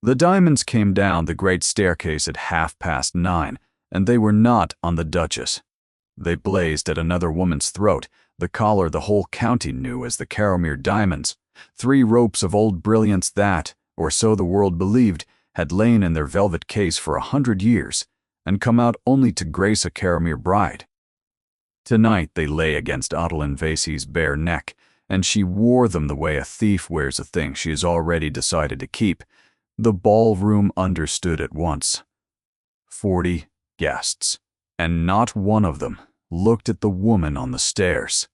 The diamonds came down the great staircase at 9:30, and they were not on the Duchess. They blazed at another woman's throat, the collar the whole county knew as the Caromere diamonds, 3 ropes of old brilliance that, or so the world believed, had lain in their velvet case for 100 years, and come out only to grace a Caromere bride. Tonight they lay against Ottolin Vasey's bare neck, and she wore them the way a thief wears a thing she has already decided to keep. The ballroom understood at once. 40 guests, and not one of them looked at the woman on the stairs.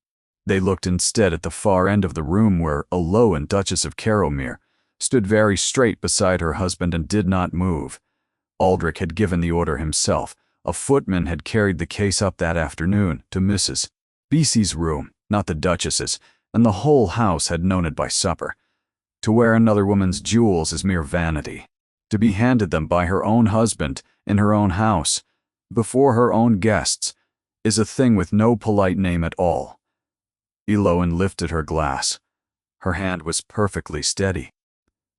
They looked instead at the far end of the room where Aloan, Duchess of Caromere, stood very straight beside her husband and did not move. Aldrich had given the order himself. A footman had carried the case up that afternoon to Mrs. Vesey's room, not the Duchess's, and the whole house had known it by supper. To wear another woman's jewels is mere vanity. To be handed them by her own husband, in her own house, before her own guests, is a thing with no polite name at all. Eloan lifted her glass. Her hand was perfectly steady.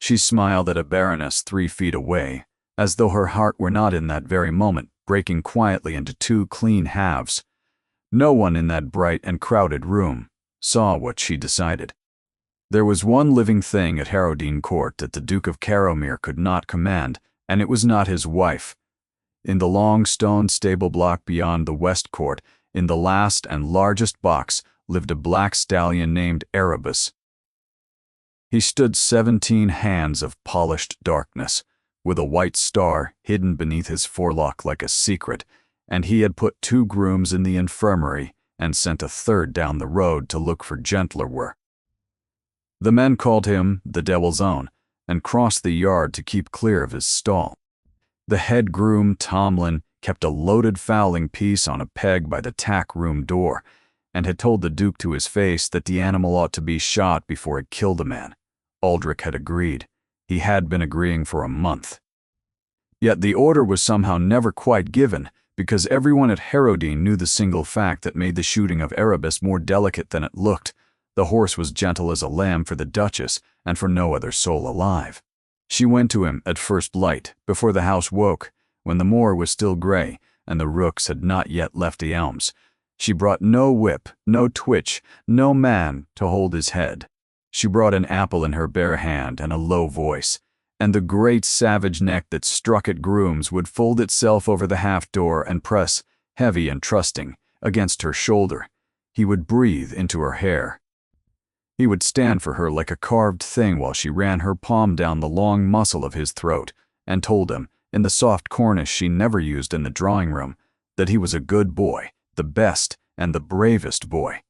She smiled at a baroness 3 feet away, as though her heart were not in that very moment breaking quietly into 2 clean halves. No one in that bright and crowded room saw what she decided. There was one living thing at Harrowdean Court that the Duke of Caromere could not command, and it was not his wife. In the long stone stable block beyond the West Court, in the last and largest box, lived a black stallion named Erebus. He stood 17 hands of polished darkness, with a white star hidden beneath his forelock like a secret, and he had put 2 grooms in the infirmary and sent a 3rd down the road to look for gentler work. The men called him the Devil's Own, and crossed the yard to keep clear of his stall. The head groom, Tomlin, kept a loaded fowling piece on a peg by the tack room door, and had told the Duke to his face that the animal ought to be shot before it killed a man. Aldrich had agreed. He had been agreeing for a month. Yet the order was somehow never quite given, because everyone at Harrowdean knew the single fact that made the shooting of Erebus more delicate than it looked. The horse was gentle as a lamb for the Duchess, and for no other soul alive. She went to him at first light, before the house woke, when the moor was still gray, and the rooks had not yet left the elms. She brought no whip, no twitch, no man to hold his head. She brought an apple in her bare hand and a low voice, and the great savage neck that struck at grooms would fold itself over the half-door and press, heavy and trusting, against her shoulder. He would breathe into her hair. He would stand for her like a carved thing while she ran her palm down the long muscle of his throat, and told him, in the soft Cornish she never used in the drawing-room, that he was a good boy, the best and the bravest boy,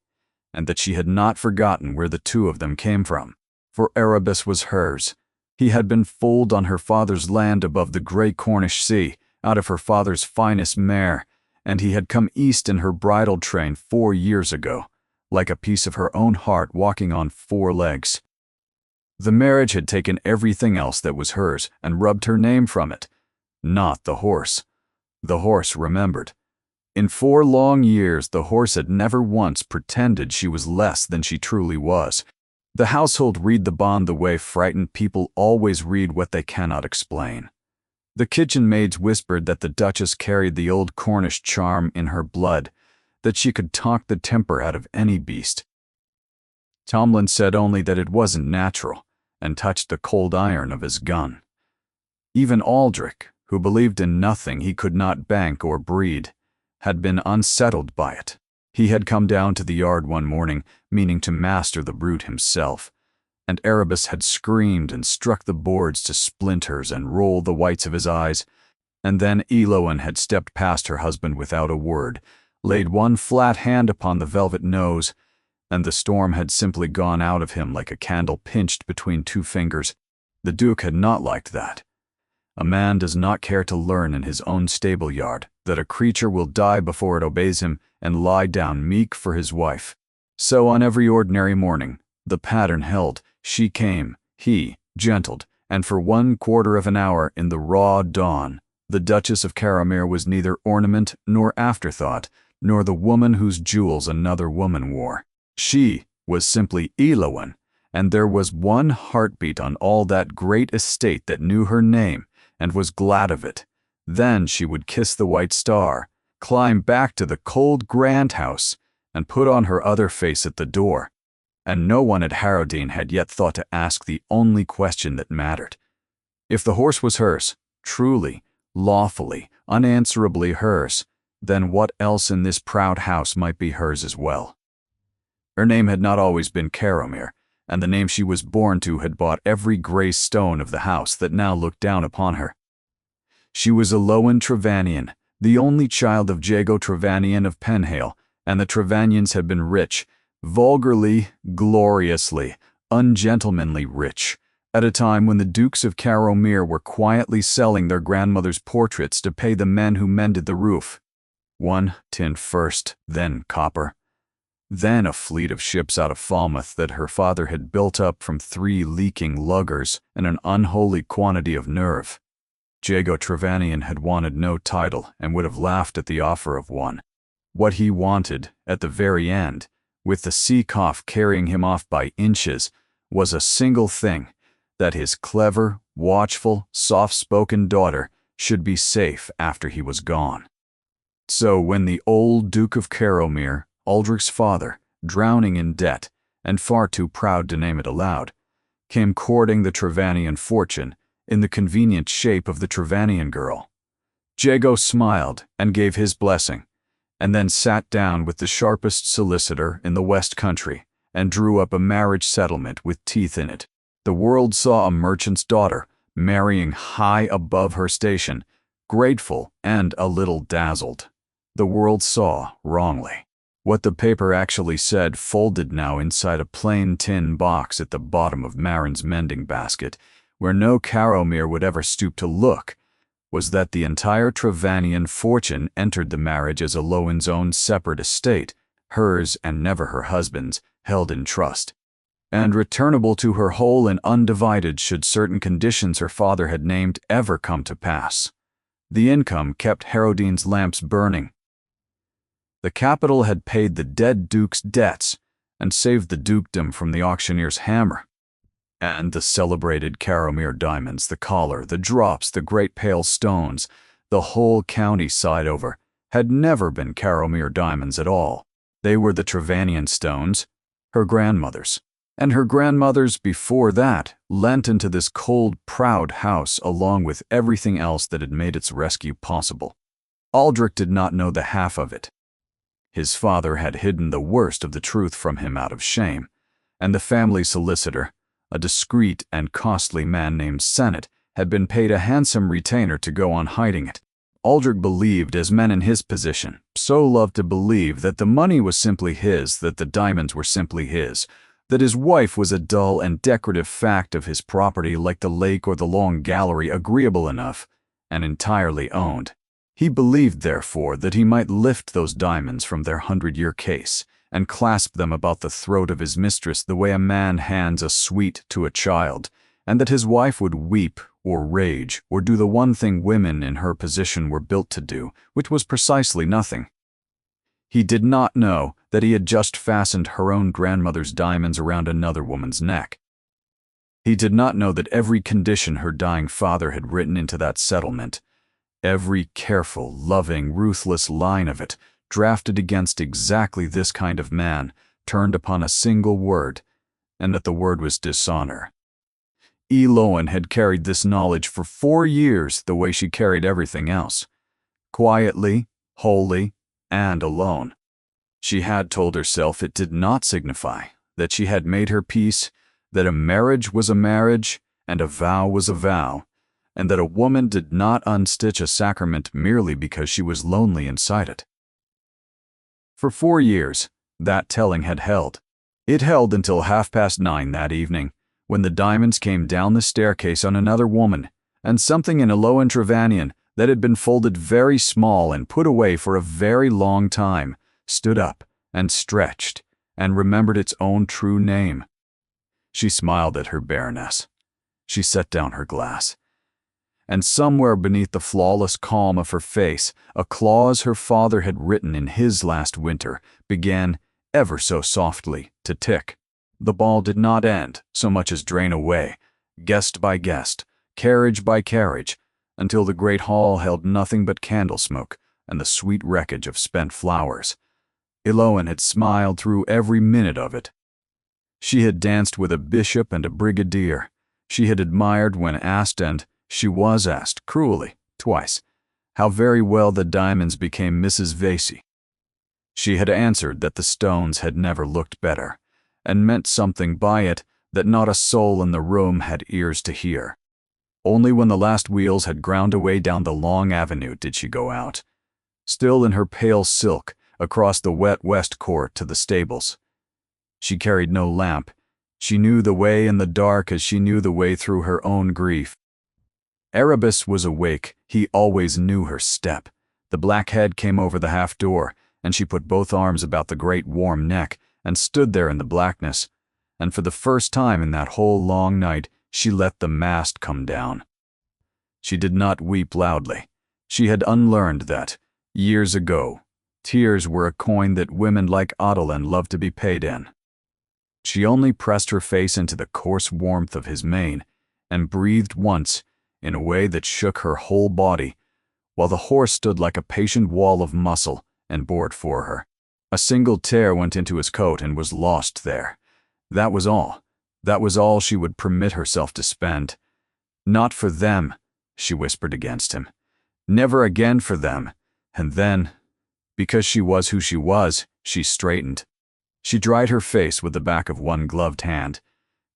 and that she had not forgotten where the 2 of them came from, for Erebus was hers. He had been foaled on her father's land above the great Cornish sea, out of her father's finest mare, and he had come east in her bridal train 4 years ago, like a piece of her own heart walking on 4 legs. The marriage had taken everything else that was hers and rubbed her name from it. Not the horse. The horse remembered. In 4 long years, the horse had never once pretended she was less than she truly was. The household read the bond the way frightened people always read what they cannot explain. The kitchen maids whispered that the Duchess carried the old Cornish charm in her blood, that she could talk the temper out of any beast. Tomlin said only that it wasn't natural, and touched the cold iron of his gun. Even Aldrich, who believed in nothing he could not bank or breed, had been unsettled by it. He had come down to the yard one morning, meaning to master the brute himself, and Erebus had screamed and struck the boards to splinters and rolled the whites of his eyes, and then Eloan had stepped past her husband without a word, laid one flat hand upon the velvet nose, and the storm had simply gone out of him like a candle pinched between 2 fingers. The Duke had not liked that. A man does not care to learn in his own stable yard that a creature will die before it obeys him and lie down meek for his wife. So on every ordinary morning, the pattern held. She came, he gentled, and for 1/4 of an hour in the raw dawn, the Duchess of Caromere was neither ornament nor afterthought, nor the woman whose jewels another woman wore. She was simply Eloan, and there was one heartbeat on all that great estate that knew her name and was glad of it. Then she would kiss the white star, climb back to the cold grand house, and put on her other face at the door. And no one at Harrowdean had yet thought to ask the only question that mattered. If the horse was hers, truly, lawfully, unanswerably hers, then what else in this proud house might be hers as well? Her name had not always been Caromere, and the name she was born to had bought every grey stone of the house that now looked down upon her. She was Eloan Trevanion, the only child of Jago Trevanion of Penhale, and the Trevanions had been rich, vulgarly, gloriously, ungentlemanly rich, at a time when the Dukes of Caromere were quietly selling their grandmother's portraits to pay the men who mended the roof. 1 tin first, then copper. Then a fleet of ships out of Falmouth that her father had built up from 3 leaking luggers and an unholy quantity of nerve. Jago Trevanion had wanted no title and would have laughed at the offer of one. What he wanted, at the very end, with the sea cough carrying him off by inches, was a single thing, that his clever, watchful, soft-spoken daughter should be safe after he was gone. So when the old Duke of Caromere, Aldrich's father, drowning in debt, and far too proud to name it aloud, came courting the Trevanion fortune in the convenient shape of the Trevanion girl, Jago smiled and gave his blessing, and then sat down with the sharpest solicitor in the West Country and drew up a marriage settlement with teeth in it. The world saw a merchant's daughter marrying high above her station, grateful and a little dazzled. The world saw, wrongly, what the paper actually said folded now inside a plain tin box at the bottom of Marin's mending basket, where no Caromere would ever stoop to look, was that the entire Trevanion fortune entered the marriage as Eloan's own separate estate, hers and never her husband's, held in trust, and returnable to her whole and undivided should certain conditions her father had named ever come to pass. The income kept Harrowdean's lamps burning. The capital had paid the dead duke's debts and saved the dukedom from the auctioneer's hammer. And the celebrated Caromere diamonds, the collar, the drops, the great pale stones, the whole county sighed over, had never been Caromere diamonds at all. They were the Trevanion stones, her grandmother's, and her grandmother's before that, lent into this cold, proud house along with everything else that had made its rescue possible. Aldrich did not know the half of it. His father had hidden the worst of the truth from him out of shame, and the family solicitor, a discreet and costly man named Sennett, had been paid a handsome retainer to go on hiding it. Aldrich believed, as men in his position so loved to believe, that the money was simply his, that the diamonds were simply his, that his wife was a dull and decorative fact of his property like the lake or the long gallery, agreeable enough, and entirely owned. He believed, therefore, that he might lift those diamonds from their 100-year case and clasp them about the throat of his mistress the way a man hands a sweet to a child, and that his wife would weep or rage or do the one thing women in her position were built to do, which was precisely nothing. He did not know that he had just fastened her own grandmother's diamonds around another woman's neck. He did not know that every condition her dying father had written into that settlement, every careful, loving, ruthless line of it, drafted against exactly this kind of man, turned upon a single word, and that the word was dishonor. Eloan had carried this knowledge for 4 years the way she carried everything else, quietly, wholly, and alone. She had told herself it did not signify, that she had made her peace, that a marriage was a marriage, and a vow was a vow, and that a woman did not unstitch a sacrament merely because she was lonely inside it. For 4 years, that telling had held. It held until 9:30 that evening, when the diamonds came down the staircase on another woman, and something in Eloan Trevanion that had been folded very small and put away for a very long time stood up and stretched and remembered its own true name. She smiled at her baroness. She set down her glass. And somewhere beneath the flawless calm of her face, a clause her father had written in his last winter began, ever so softly, to tick. The ball did not end so much as drain away, guest by guest, carriage by carriage, until the great hall held nothing but candle smoke and the sweet wreckage of spent flowers. Eloan had smiled through every minute of it. She had danced with a bishop and a brigadier. She had admired when asked, and she was asked, cruelly, twice, how very well the diamonds became Mrs. Vasey. She had answered that the stones had never looked better, and meant something by it that not a soul in the room had ears to hear. Only when the last wheels had ground away down the long avenue did she go out, still in her pale silk, across the wet west court to the stables. She carried no lamp. She knew the way in the dark as she knew the way through her own grief. Erebus was awake. He always knew her step. The black head came over the half door, and she put both arms about the great warm neck and stood there in the blackness. And for the first time in that whole long night, she let the mast come down. She did not weep loudly. She had unlearned that, years ago, tears were a coin that women like Adolin loved to be paid in. She only pressed her face into the coarse warmth of his mane and breathed once in a way that shook her whole body, while the horse stood like a patient wall of muscle and bore it for her. A single tear went into his coat and was lost there. That was all. That was all she would permit herself to spend. Not for them, she whispered against him. Never again for them. And then, because she was who she was, she straightened. She dried her face with the back of one gloved hand.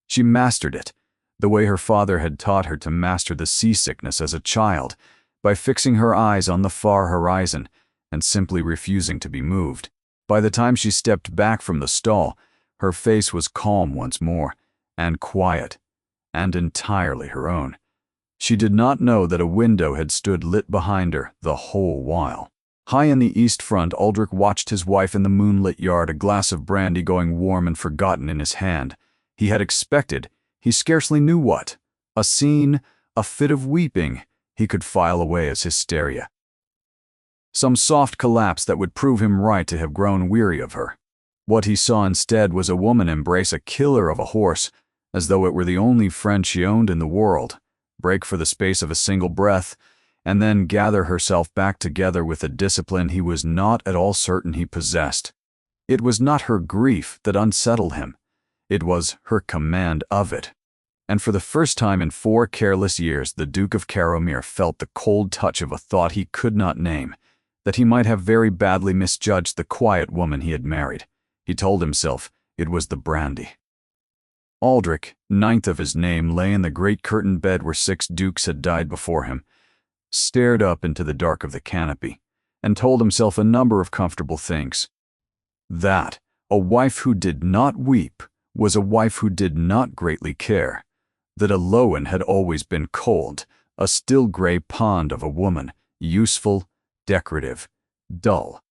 She mastered it, the way her father had taught her to master the seasickness as a child, by fixing her eyes on the far horizon and simply refusing to be moved. By the time she stepped back from the stall, her face was calm once more, and quiet, and entirely her own. She did not know that a window had stood lit behind her the whole while. High in the east front, Aldrich watched his wife in the moonlit yard, a glass of brandy going warm and forgotten in his hand. He had expected, he scarcely knew what, a scene, a fit of weeping he could file away as hysteria. Some soft collapse that would prove him right to have grown weary of her. What he saw instead was a woman embrace a killer of a horse, as though it were the only friend she owned in the world, break for the space of a single breath, and then gather herself back together with a discipline he was not at all certain he possessed. It was not her grief that unsettled him. It was her command of it. And for the first time in 4 careless years, the Duke of Caromere felt the cold touch of a thought he could not name, that he might have very badly misjudged the quiet woman he had married. He told himself it was the brandy. Aldrich, 9th of his name, lay in the great curtained bed where 6 dukes had died before him, stared up into the dark of the canopy, and told himself a number of comfortable things. That a wife who did not weep was a wife who did not greatly care. That Eloan had always been cold, a still gray pond of a woman, useful, decorative, dull.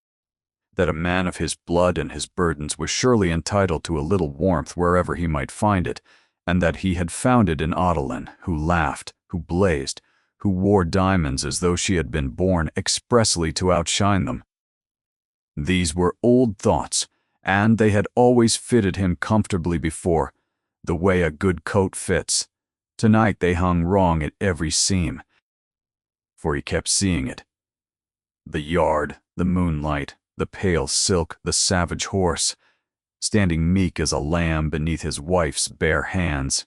That a man of his blood and his burdens was surely entitled to a little warmth wherever he might find it, and that he had found it in Adolin, who laughed, who blazed, who wore diamonds as though she had been born expressly to outshine them. These were old thoughts, and they had always fitted him comfortably before, the way a good coat fits. Tonight they hung wrong at every seam, for he kept seeing it. The yard, the moonlight, the pale silk, the savage horse, standing meek as a lamb beneath his wife's bare hands.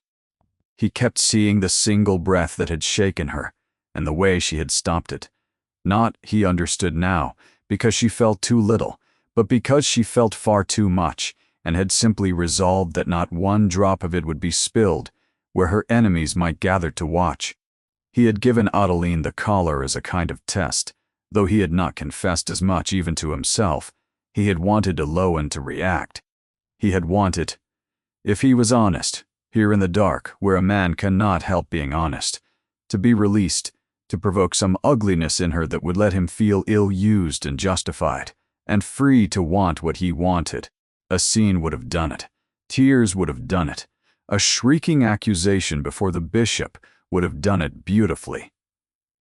He kept seeing the single breath that had shaken her, and the way she had stopped it. Not, he understood now, because she felt too little, but because she felt far too much, and had simply resolved that not one drop of it would be spilled, where her enemies might gather to watch. He had given Adeline the collar as a kind of test, though he had not confessed as much even to himself. He had wanted Eloan to react. He had wanted, if he was honest, here in the dark, where a man cannot help being honest, to be released, to provoke some ugliness in her that would let him feel ill-used and justified, and free to want what he wanted. A scene would have done it. Tears would have done it. A shrieking accusation before the bishop would have done it beautifully.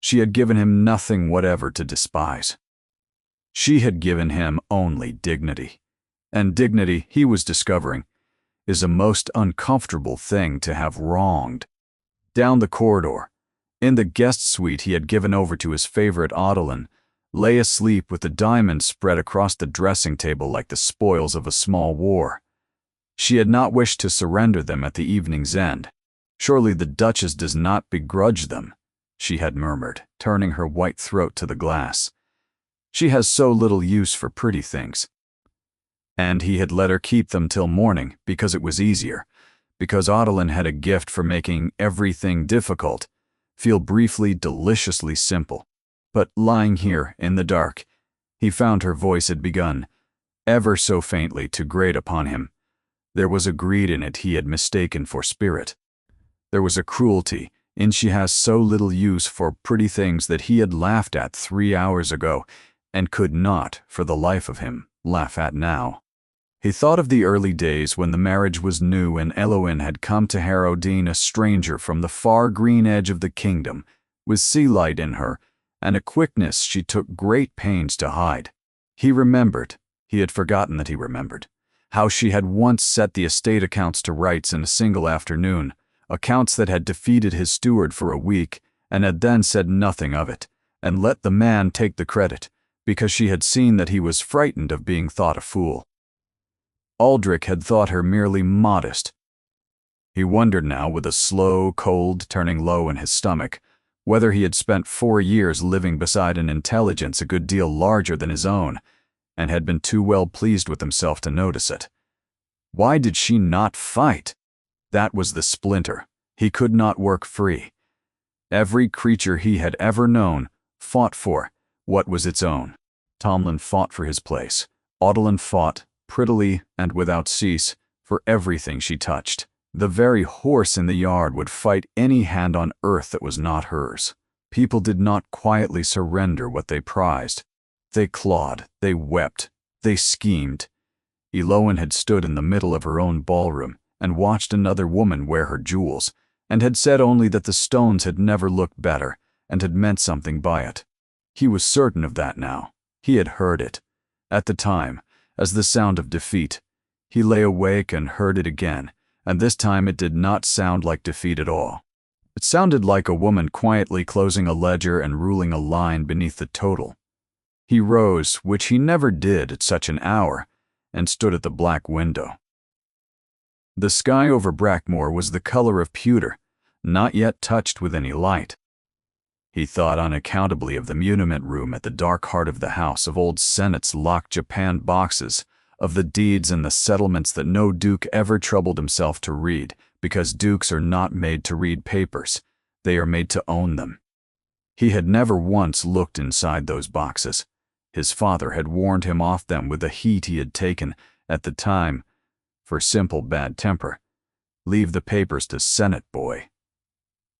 She had given him nothing whatever to despise. She had given him only dignity. And dignity, he was discovering, is a most uncomfortable thing to have wronged. Down the corridor, in the guest suite he had given over to his favorite Adeline, lay asleep with the diamonds spread across the dressing table like the spoils of a small war. She had not wished to surrender them at the evening's end. Surely the Duchess does not begrudge them, she had murmured, turning her white throat to the glass. She has so little use for pretty things. And he had let her keep them till morning because it was easier, because Adeline had a gift for making everything difficult feel briefly deliciously simple. But lying here in the dark, he found her voice had begun, ever so faintly, to grate upon him. There was a greed in it he had mistaken for spirit. There was a cruelty in she has so little use for pretty things that he had laughed at 3 hours ago and could not, for the life of him, laugh at now. He thought of the early days when the marriage was new and Eloin had come to Harrowdean a stranger from the far green edge of the kingdom, with sea light in her, and a quickness she took great pains to hide. He remembered, he had forgotten that he remembered, how she had once set the estate accounts to rights in a single afternoon, accounts that had defeated his steward for a week, and had then said nothing of it, and let the man take the credit, because she had seen that he was frightened of being thought a fool. Aldrich had thought her merely modest. He wondered now, with a slow cold turning low in his stomach, whether he had spent 4 years living beside an intelligence a good deal larger than his own, and had been too well pleased with himself to notice it. Why did she not fight? That was the splinter. He could not work free. Every creature he had ever known fought for what was its own. Tomlin fought for his place. Adeline fought, prettily and without cease, for everything she touched. The very horse in the yard would fight any hand on earth that was not hers. People did not quietly surrender what they prized. They clawed, they wept, they schemed. Eloin had stood in the middle of her own ballroom and watched another woman wear her jewels, and had said only that the stones had never looked better and had meant something by it. He was certain of that now. He had heard it. At the time, as the sound of defeat. He lay awake and heard it again, and this time it did not sound like defeat at all. It sounded like a woman quietly closing a ledger and ruling a line beneath the total. He rose, which he never did at such an hour, and stood at the black window. The sky over Brackmore was the color of pewter, not yet touched with any light. He thought unaccountably of the muniment room at the dark heart of the house, of old Senate's locked japanned boxes, of the deeds and the settlements that no duke ever troubled himself to read, because dukes are not made to read papers, they are made to own them. He had never once looked inside those boxes. His father had warned him off them with the heat he had taken, at the time, for simple bad temper. Leave the papers to Senate, boy.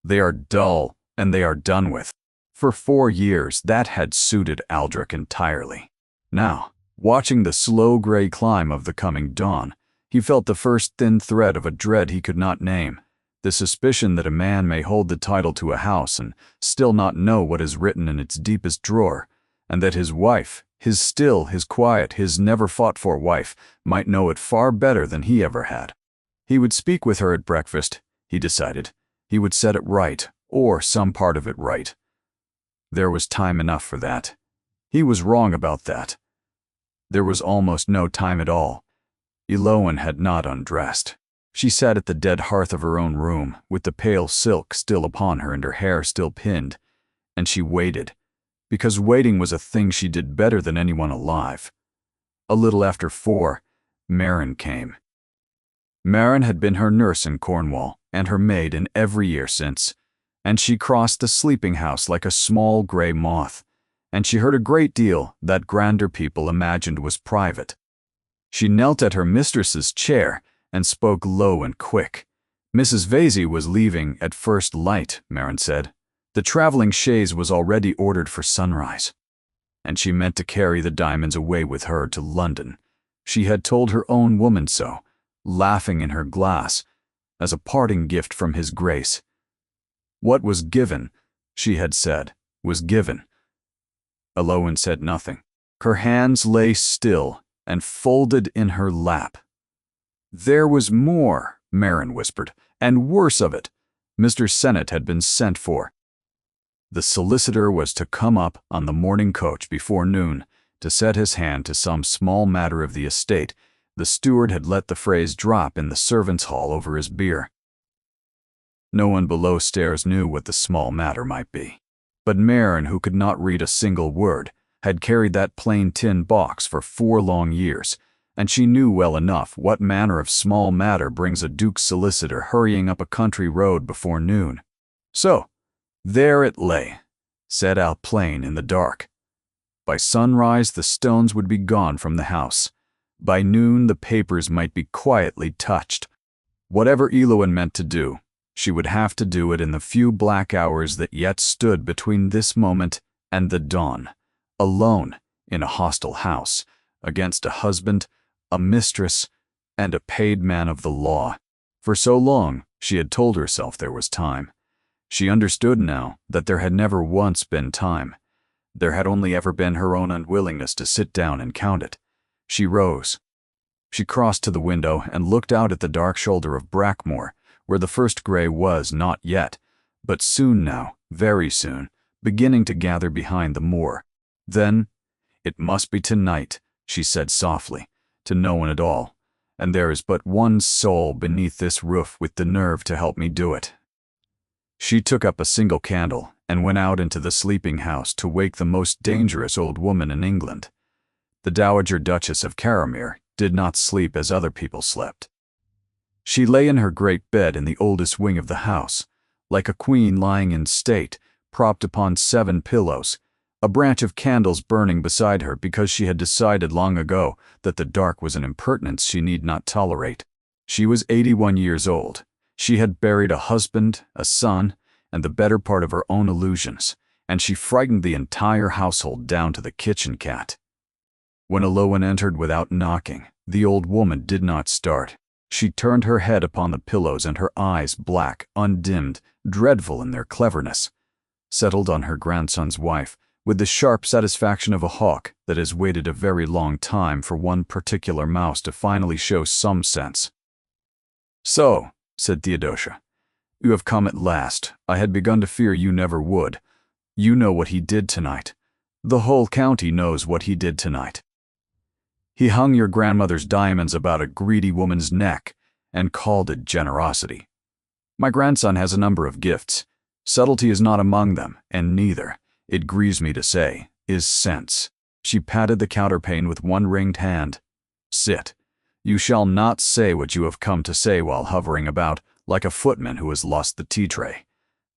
They are dull, and they are done with. For 4 years that had suited Aldrich entirely. Now, watching the slow gray climb of the coming dawn, he felt the first thin thread of a dread he could not name, the suspicion that a man may hold the title to a house and still not know what is written in its deepest drawer, and that his wife, his still, his quiet, his never-fought-for wife, might know it far better than he ever had. He would speak with her at breakfast, he decided. He would set it right, or some part of it right. There was time enough for that. He was wrong about that. There was almost no time at all. Eloin had not undressed. She sat at the dead hearth of her own room, with the pale silk still upon her and her hair still pinned, and she waited, because waiting was a thing she did better than anyone alive. A little after 4, Marin came. Marin had been her nurse in Cornwall, and her maid in every year since, and she crossed the sleeping house like a small gray moth, and she heard a great deal that grander people imagined was private. She knelt at her mistress's chair and spoke low and quick. Mrs. Vesey was leaving at first light, Marin said. The traveling chaise was already ordered for sunrise, and she meant to carry the diamonds away with her to London. She had told her own woman so, laughing in her glass, as a parting gift from his grace. What was given, she had said, was given. Eloin said nothing. Her hands lay still and folded in her lap. There was more, Marin whispered, and worse of it. Mr. Sennett had been sent for. The solicitor was to come up on the morning coach before noon to set his hand to some small matter of the estate. The steward had let the phrase drop in the servants' hall over his beer. No one below stairs knew what the small matter might be. But Marin, who could not read a single word, had carried that plain tin box for 4 long years, and she knew well enough what manner of small matter brings a duke's solicitor hurrying up a country road before noon. So, there it lay, set out plain in the dark. By sunrise the stones would be gone from the house. By noon the papers might be quietly touched. Whatever Elowen meant to do, she would have to do it in the few black hours that yet stood between this moment and the dawn, alone in a hostile house, against a husband, a mistress, and a paid man of the law. For so long she had told herself there was time. She understood now that there had never once been time. There had only ever been her own unwillingness to sit down and count it. She rose. She crossed to the window and looked out at the dark shoulder of Brackmore, where the first gray was not yet, but soon now, very soon, beginning to gather behind the moor. Then, "It must be tonight," she said softly, to no one at all, "and there is but one soul beneath this roof with the nerve to help me do it." She took up a single candle and went out into the sleeping house to wake the most dangerous old woman in England. The Dowager Duchess of Caramere did not sleep as other people slept. She lay in her great bed in the oldest wing of the house, like a queen lying in state, propped upon 7 pillows, a branch of candles burning beside her because she had decided long ago that the dark was an impertinence she need not tolerate. She was 81 years old. She had buried a husband, a son, and the better part of her own illusions, and she frightened the entire household down to the kitchen cat. When Elowen entered without knocking, the old woman did not start. She turned her head upon the pillows, and her eyes, black, undimmed, dreadful in their cleverness, settled on her grandson's wife with the sharp satisfaction of a hawk that has waited a very long time for one particular mouse to finally show some sense. "So," said Theodosia, "you have come at last. I had begun to fear you never would. You know what he did tonight. The whole county knows what he did tonight. He hung your grandmother's diamonds about a greedy woman's neck and called it generosity. My grandson has a number of gifts. Subtlety is not among them, and neither, it grieves me to say, is sense." She patted the counterpane with one ringed hand. "Sit. You shall not say what you have come to say while hovering about like a footman who has lost the tea-tray."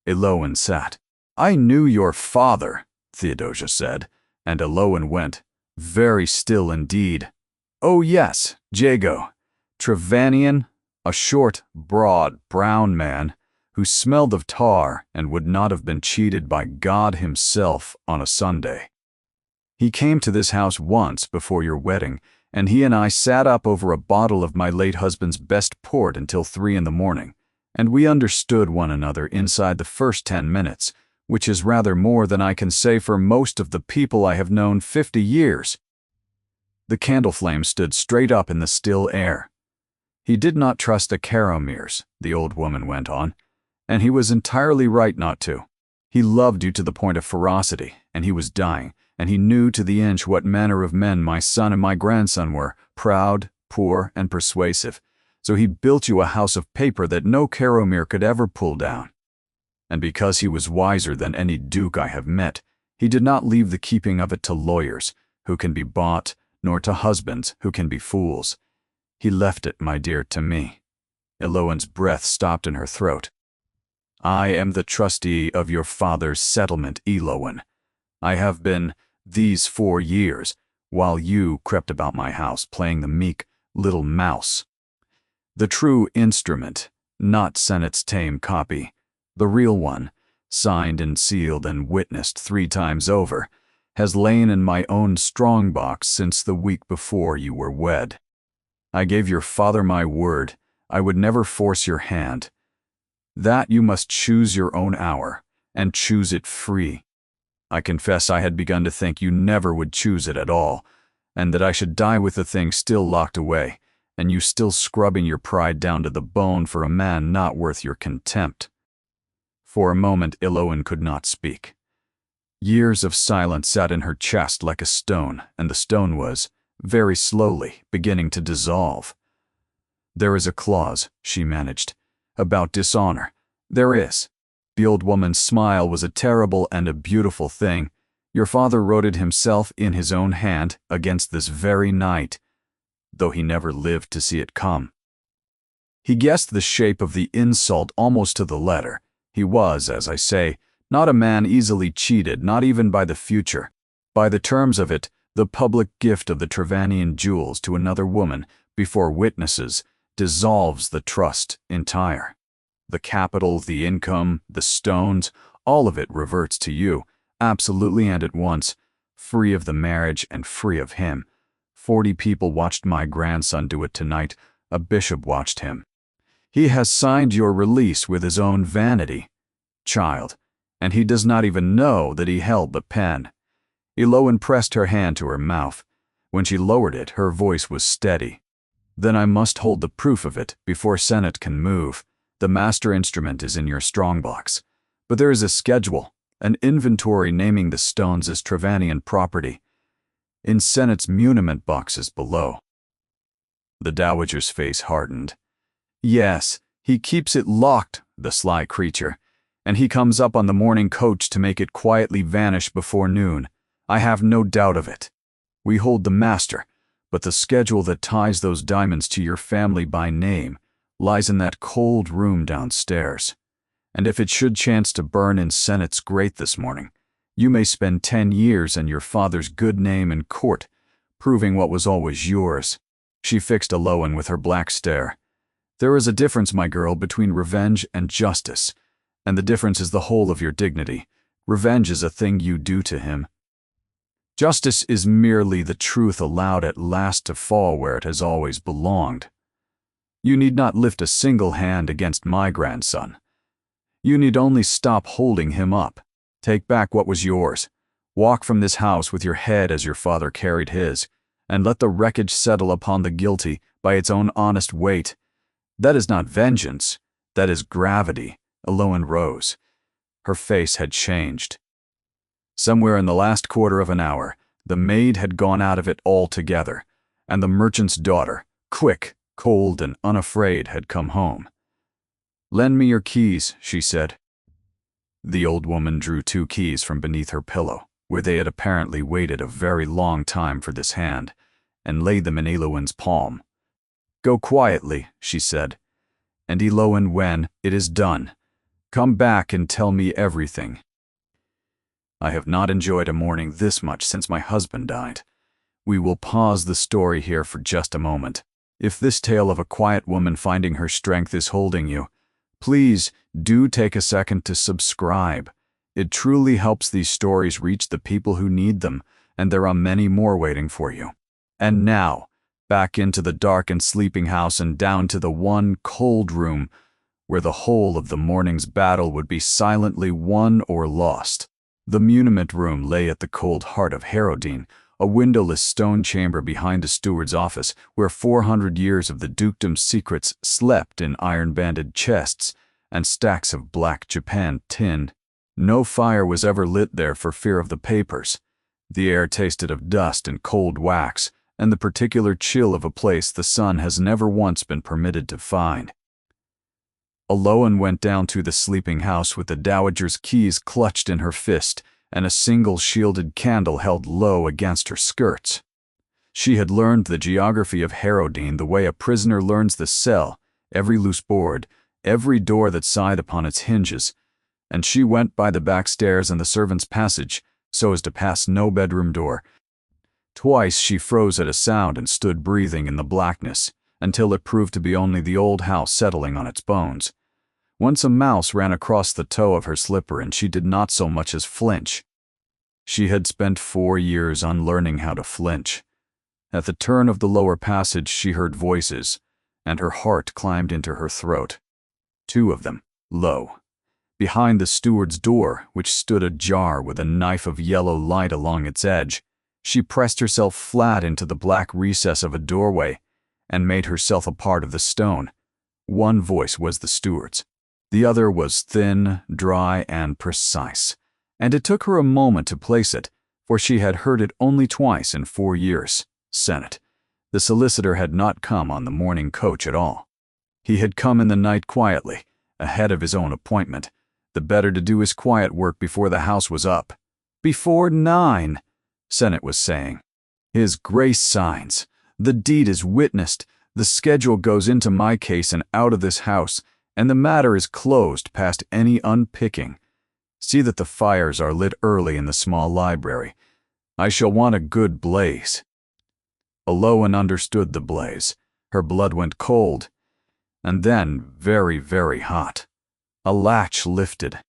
Elowen sat. "I knew your father," Theodosia said, and Elowen went, very still indeed. "Oh yes, Jago. Trevanion, a short, broad, brown man who smelled of tar and would not have been cheated by God himself on a Sunday. He came to this house once before your wedding, and he and I sat up over a bottle of my late husband's best port until 3 in the morning, and we understood one another inside the first 10 minutes, which is rather more than I can say for most of the people I have known 50 years. The candle flame stood straight up in the still air. "He did not trust the Carameres," the old woman went on, "and he was entirely right not to. He loved you to the point of ferocity, and he was dying, and he knew to the inch what manner of men my son and my grandson were, proud, poor, and persuasive. So he built you a house of paper that no Caramere could ever pull down. And because he was wiser than any duke I have met, he did not leave the keeping of it to lawyers, who can be bought, nor to husbands, who can be fools. He left it, my dear, to me." Elowen's breath stopped in her throat. "I am the trustee of your father's settlement, Elowen. I have been these 4 years, while you crept about my house playing the meek little mouse. The true instrument, not Sennett's tame copy, the real one, signed and sealed and witnessed 3 times over, has lain in my own strong box since the week before you were wed. I gave your father my word I would never force your hand. That you must choose your own hour, and choose it free. I confess I had begun to think you never would choose it at all, and that I should die with the thing still locked away, and you still scrubbing your pride down to the bone for a man not worth your contempt." For a moment Iloan could not speak. Years of silence sat in her chest like a stone, and the stone was, very slowly, beginning to dissolve. "There is a clause," she managed, "about dishonor. There is." The old woman's smile was a terrible and a beautiful thing. "Your father wrote it himself in his own hand against this very night, though he never lived to see it come. He guessed the shape of the insult almost to the letter. He was, as I say, not a man easily cheated, not even by the future. By the terms of it, the public gift of the Trevanian jewels to another woman, before witnesses, dissolves the trust entire. The capital, the income, the stones, all of it reverts to you, absolutely and at once, free of the marriage and free of him. 40 people watched my grandson do it tonight. A bishop watched him. He has signed your release with his own vanity, child, and he does not even know that he held the pen." Iloan pressed her hand to her mouth. When she lowered it, her voice was steady. "Then I must hold the proof of it before Senate can move. The master instrument is in your strongbox. But there is a schedule, an inventory naming the stones as Trevanian property, in Senate's muniment boxes below." The dowager's face hardened. "Yes, he keeps it locked, the sly creature, and he comes up on the morning coach to make it quietly vanish before noon. I have no doubt of it. We hold the master, but the schedule that ties those diamonds to your family by name lies in that cold room downstairs. And if it should chance to burn in Senate's grate this morning, you may spend 10 years and your father's good name in court, proving what was always yours." She fixed Iloan with her black stare. "There is a difference, my girl, between revenge and justice, and the difference is the whole of your dignity. Revenge is a thing you do to him. Justice is merely the truth allowed at last to fall where it has always belonged. You need not lift a single hand against my grandson. You need only stop holding him up. Take back what was yours. Walk from this house with your head as your father carried his, and let the wreckage settle upon the guilty by its own honest weight. That is not vengeance. That is gravity." Iloan rose. Her face had changed. Somewhere in the last quarter of an hour, the maid had gone out of it altogether, and the merchant's daughter, quick, cold, and unafraid, had come home. "Lend me your keys," she said. The old woman drew 2 keys from beneath her pillow, where they had apparently waited a very long time for this hand, and laid them in Iloan's palm. "Go quietly," she said, "and Iloan, when it is done, come back and tell me everything. I have not enjoyed a morning this much since my husband died. We will pause the story here for just a moment. If this tale of a quiet woman finding her strength is holding you, please do take a second to subscribe. It truly helps these stories reach the people who need them, and there are many more waiting for you. And now, back into the darkened sleeping house and down to the one cold room where the whole of the morning's battle would be silently won or lost. The muniment room lay at the cold heart of Herodine, a windowless stone chamber behind a steward's office where 400 years of the dukedom's secrets slept in iron-banded chests and stacks of black Japan tin. No fire was ever lit there for fear of the papers. The air tasted of dust and cold wax, and the particular chill of a place the sun has never once been permitted to find. Iloan went down to the sleeping house with the dowager's keys clutched in her fist and a single shielded candle held low against her skirts. She had learned the geography of Herodine the way a prisoner learns the cell, every loose board, every door that sighed upon its hinges, and she went by the back stairs and the servants' passage so as to pass no bedroom door. Twice she froze at a sound and stood breathing in the blackness until it proved to be only the old house settling on its bones. Once a mouse ran across the toe of her slipper and she did not so much as flinch. She had spent 4 years unlearning how to flinch. At the turn of the lower passage she heard voices, and her heart climbed into her throat. 2 of them, low. Behind the steward's door, which stood ajar with a knife of yellow light along its edge, she pressed herself flat into the black recess of a doorway, and made herself a part of the stone. One voice was the steward's. The other was thin, dry, and precise, and it took her a moment to place it, for she had heard it only twice in 4 years. Senate. The solicitor had not come on the morning coach at all. He had come in the night quietly, ahead of his own appointment, the better to do his quiet work before the house was up. "Before 9, Senate was saying. "His Grace signs. The deed is witnessed. The schedule goes into my case and out of this house, and the matter is closed past any unpicking. See that the fires are lit early in the small library. I shall want a good blaze." Aloan understood the blaze. Her blood went cold, and then very, very hot. A latch lifted.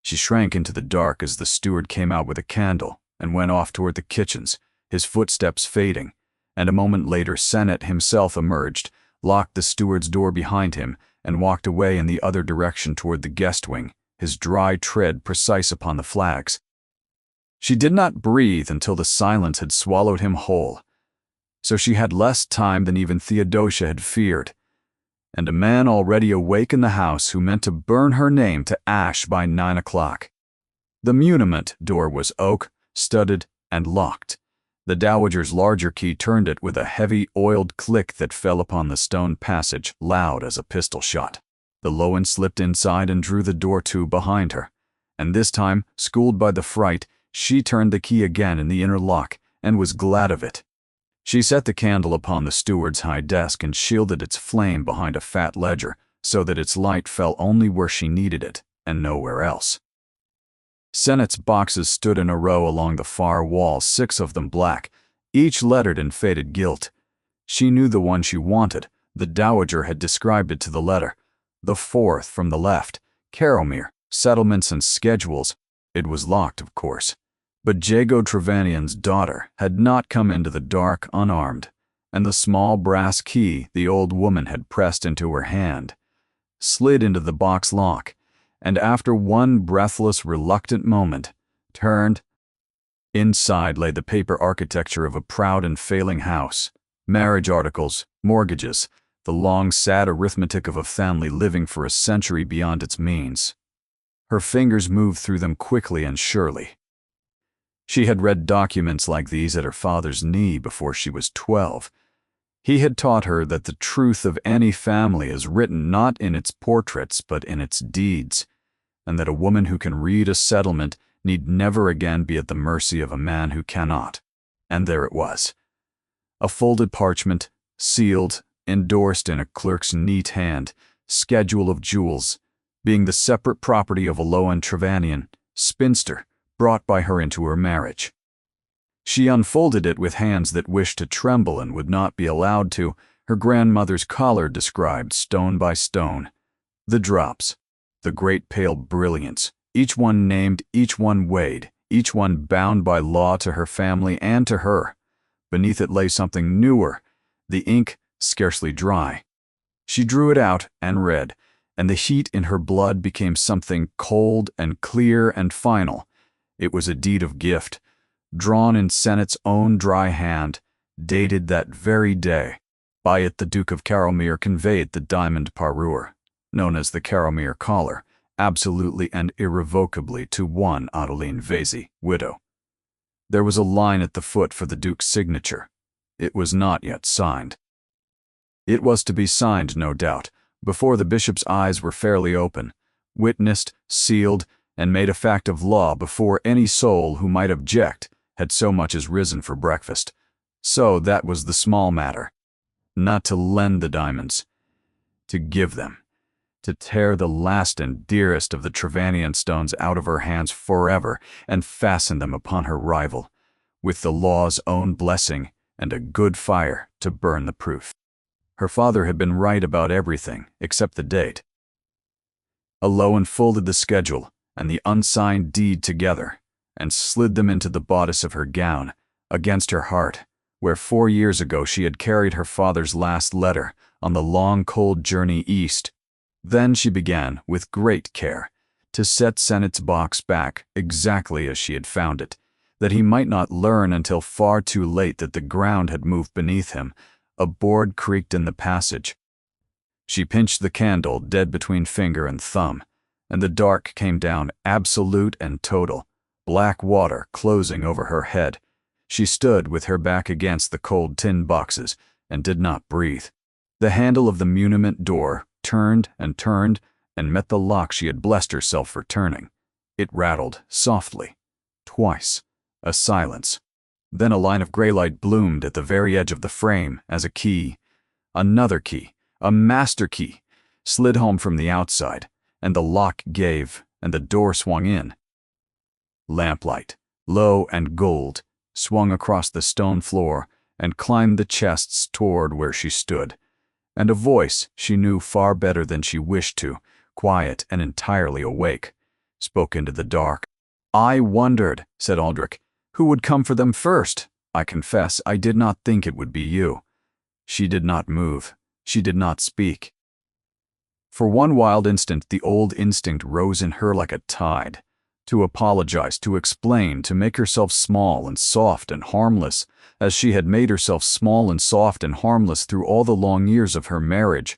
She shrank into the dark as the steward came out with a candle and went off toward the kitchens, his footsteps fading, and a moment later Senate himself emerged, locked the steward's door behind him, and walked away in the other direction toward the guest wing, his dry tread precise upon the flags. She did not breathe until the silence had swallowed him whole. So she had less time than even Theodosia had feared, and a man already awake in the house who meant to burn her name to ash by 9 o'clock. The muniment door was oak, studded, and locked. The dowager's larger key turned it with a heavy, oiled click that fell upon the stone passage, loud as a pistol shot. The Loan slipped inside and drew the door to behind her, and this time, schooled by the fright, she turned the key again in the inner lock, and was glad of it. She set the candle upon the steward's high desk and shielded its flame behind a fat ledger so that its light fell only where she needed it and nowhere else. Senate's boxes stood in a row along the far wall, 6 of them black, each lettered in faded gilt. She knew the one she wanted. The dowager had described it to the letter. The 4th from the left, Caromere, settlements and schedules. It was locked, of course. But Jago Trevanian's daughter had not come into the dark unarmed, and the small brass key the old woman had pressed into her hand slid into the box lock, and after one breathless, reluctant moment, turned. Inside lay the paper architecture of a proud and failing house, marriage articles, mortgages, the long, sad arithmetic of a family living for a century beyond its means. Her fingers moved through them quickly and surely. She had read documents like these at her father's knee before she was 12. He had taught her that the truth of any family is written not in its portraits but in its deeds, and that a woman who can read a settlement need never again be at the mercy of a man who cannot. And there it was. A folded parchment, sealed, endorsed in a clerk's neat hand, schedule of jewels, being the separate property of Aloan Trevanian, spinster, brought by her into her marriage. She unfolded it with hands that wished to tremble and would not be allowed to, her grandmother's collar described stone by stone. The drops, the great pale brilliance, each one named, each one weighed, each one bound by law to her family and to her. Beneath it lay something newer, the ink scarcely dry. She drew it out and read, and the heat in her blood became something cold and clear and final. It was a deed of gift, drawn in Senate's own dry hand, dated that very day. By it the Duke of Caromere conveyed the diamond parure, known as the Caromere collar, absolutely and irrevocably to one Adeline Vesey, widow. There was a line at the foot for the Duke's signature. It was not yet signed. It was to be signed, no doubt, before the bishop's eyes were fairly open, witnessed, sealed, and made a fact of law before any soul who might object had so much as risen for breakfast. So that was the small matter. Not to lend the diamonds, to give them, to tear the last and dearest of the Trevanian stones out of her hands forever and fasten them upon her rival, with the law's own blessing and a good fire to burn the proof. Her father had been right about everything except the date. Aloan folded the schedule and the unsigned deed together and slid them into the bodice of her gown, against her heart, where 4 years ago she had carried her father's last letter on the long, cold journey east. Then she began, with great care, to set Senate's box back exactly as she had found it, that he might not learn until far too late that the ground had moved beneath him, A board creaked in the passage. She pinched the candle dead between finger and thumb, and the dark came down absolute and total, black water closing over her head. She stood with her back against the cold tin boxes and did not breathe. The handle of the muniment door turned and met the lock she had blessed herself for turning. It rattled softly, twice. A silence. Then a line of gray light bloomed at the very edge of the frame as a key, another key, a master key, slid home from the outside, and the lock gave, and the door swung in. Lamplight, low and gold, swung across the stone floor and climbed the chests toward where she stood, and a voice she knew far better than she wished to, quiet and entirely awake, spoke into the dark. "I wondered," said Aldrich, "who would come for them first. I confess I did not think it would be you." She did not move. She did not speak. For one wild instant the old instinct rose in her like a tide, to apologize, to explain, to make herself small and soft and harmless, as she had made herself small and soft and harmless through all the long years of her marriage.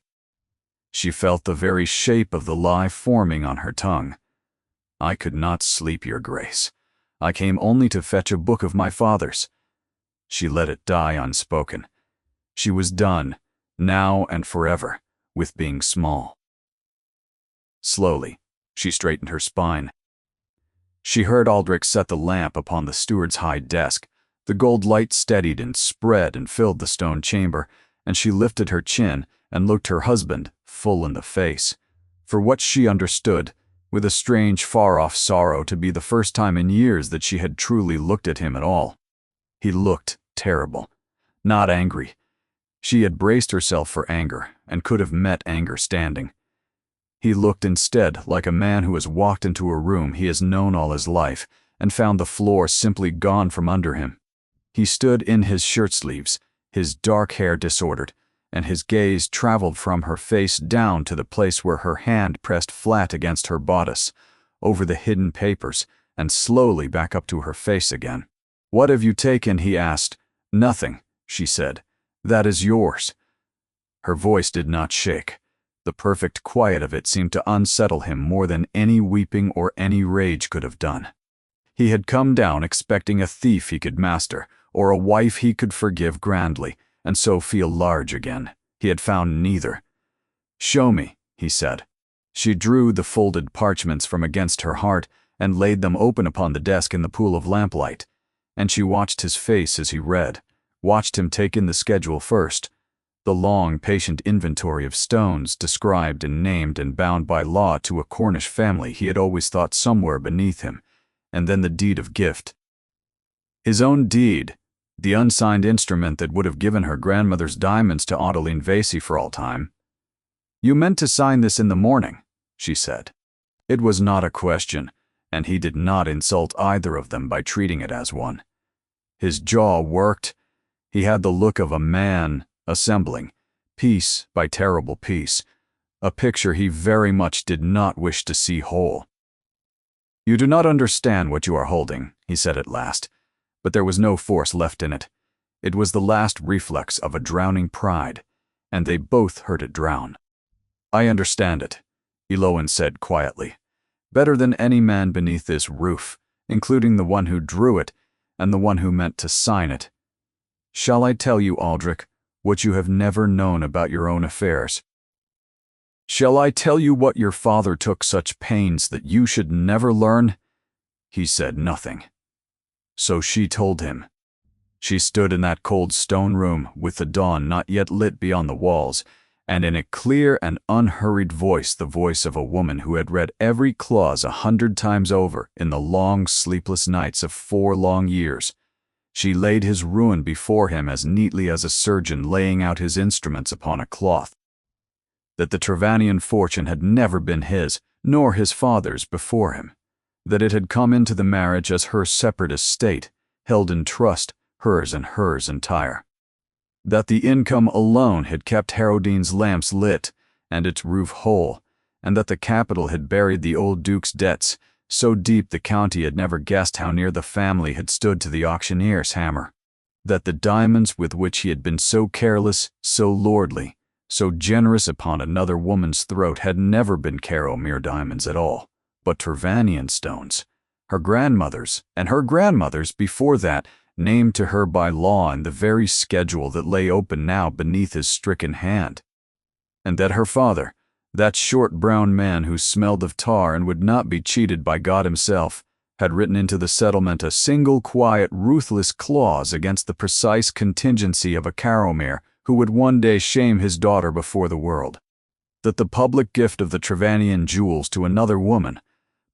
She felt the very shape of the lie forming on her tongue. "I could not sleep, your grace. I came only to fetch a book of my father's." She let it die unspoken. She was done, now and forever, with being small. Slowly, she straightened her spine. She heard Aldrich set the lamp upon the steward's high desk. The gold light steadied and spread and filled the stone chamber, and she lifted her chin and looked her husband full in the face, for what she understood, with a strange far-off sorrow, to be the first time in years that she had truly looked at him at all. He looked terrible, not angry. She had braced herself for anger and could have met anger standing. He looked instead like a man who has walked into a room he has known all his life and found the floor simply gone from under him. He stood in his shirt sleeves, his dark hair disordered, and his gaze traveled from her face down to the place where her hand pressed flat against her bodice, over the hidden papers, and slowly back up to her face again. "What have you taken?" he asked. "Nothing," she said. "That is yours." Her voice did not shake. The perfect quiet of it seemed to unsettle him more than any weeping or any rage could have done. He had come down expecting a thief he could master, or a wife he could forgive grandly, and so feel large again. He had found neither. "Show me," he said. She drew the folded parchments from against her heart and laid them open upon the desk in the pool of lamplight, and she watched his face as he read, watched him take in the schedule first, the long, patient inventory of stones described and named and bound by law to a Cornish family he had always thought somewhere beneath him, and then the deed of gift. His own deed, the unsigned instrument that would have given her grandmother's diamonds to Adeline Vasey for all time. "You meant to sign this in the morning," she said. It was not a question, and he did not insult either of them by treating it as one. His jaw worked. He had the look of a man assembling, piece by terrible piece, a picture he very much did not wish to see whole. "You do not understand what you are holding," he said at last, but there was no force left in it. It was the last reflex of a drowning pride, and they both heard it drown. "I understand it," Eloin said quietly, "better than any man beneath this roof, including the one who drew it and the one who meant to sign it. Shall I tell you, Aldrich, what you have never known about your own affairs? Shall I tell you what your father took such pains that you should never learn?" He said nothing. So she told him. She stood in that cold stone room with the dawn not yet lit beyond the walls, and in a clear and unhurried voice, the voice of a woman who had read every clause 100 times over in the long sleepless nights of 4 long years, she laid his ruin before him as neatly as a surgeon laying out his instruments upon a cloth. That the Trevanian fortune had never been his, nor his father's before him. That it had come into the marriage as her separate estate, held in trust, hers and hers entire. That the income alone had kept Harrowdean's lamps lit and its roof whole, and that the capital had buried the old duke's debts, so deep the county had never guessed how near the family had stood to the auctioneer's hammer. that the diamonds with which he had been so careless, so lordly, so generous upon another woman's throat had never been Caromere diamonds at all, but Trevanian stones, her grandmother's and her grandmother's before that, named to her by law in the very schedule that lay open now beneath his stricken hand. And that her father, that short brown man who smelled of tar and would not be cheated by God himself, had written into the settlement a single quiet, ruthless clause against the precise contingency of a Caromere who would one day shame his daughter before the world. That the public gift of the Trevanian jewels to another woman,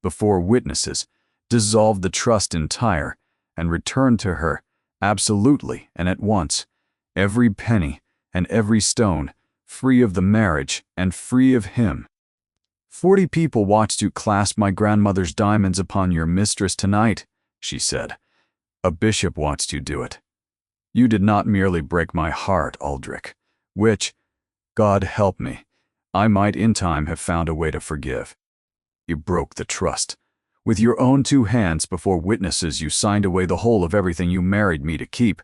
before witnesses, dissolved the trust entire, and returned to her, absolutely and at once, every penny and every stone, free of the marriage and free of him. 40 people watched you clasp my grandmother's diamonds upon your mistress tonight, she said. A bishop watched you do it. You did not merely break my heart, Aldrich, which, God help me, I might in time have found a way to forgive. You broke the trust. With your own 2 hands before witnesses you signed away the whole of everything you married me to keep,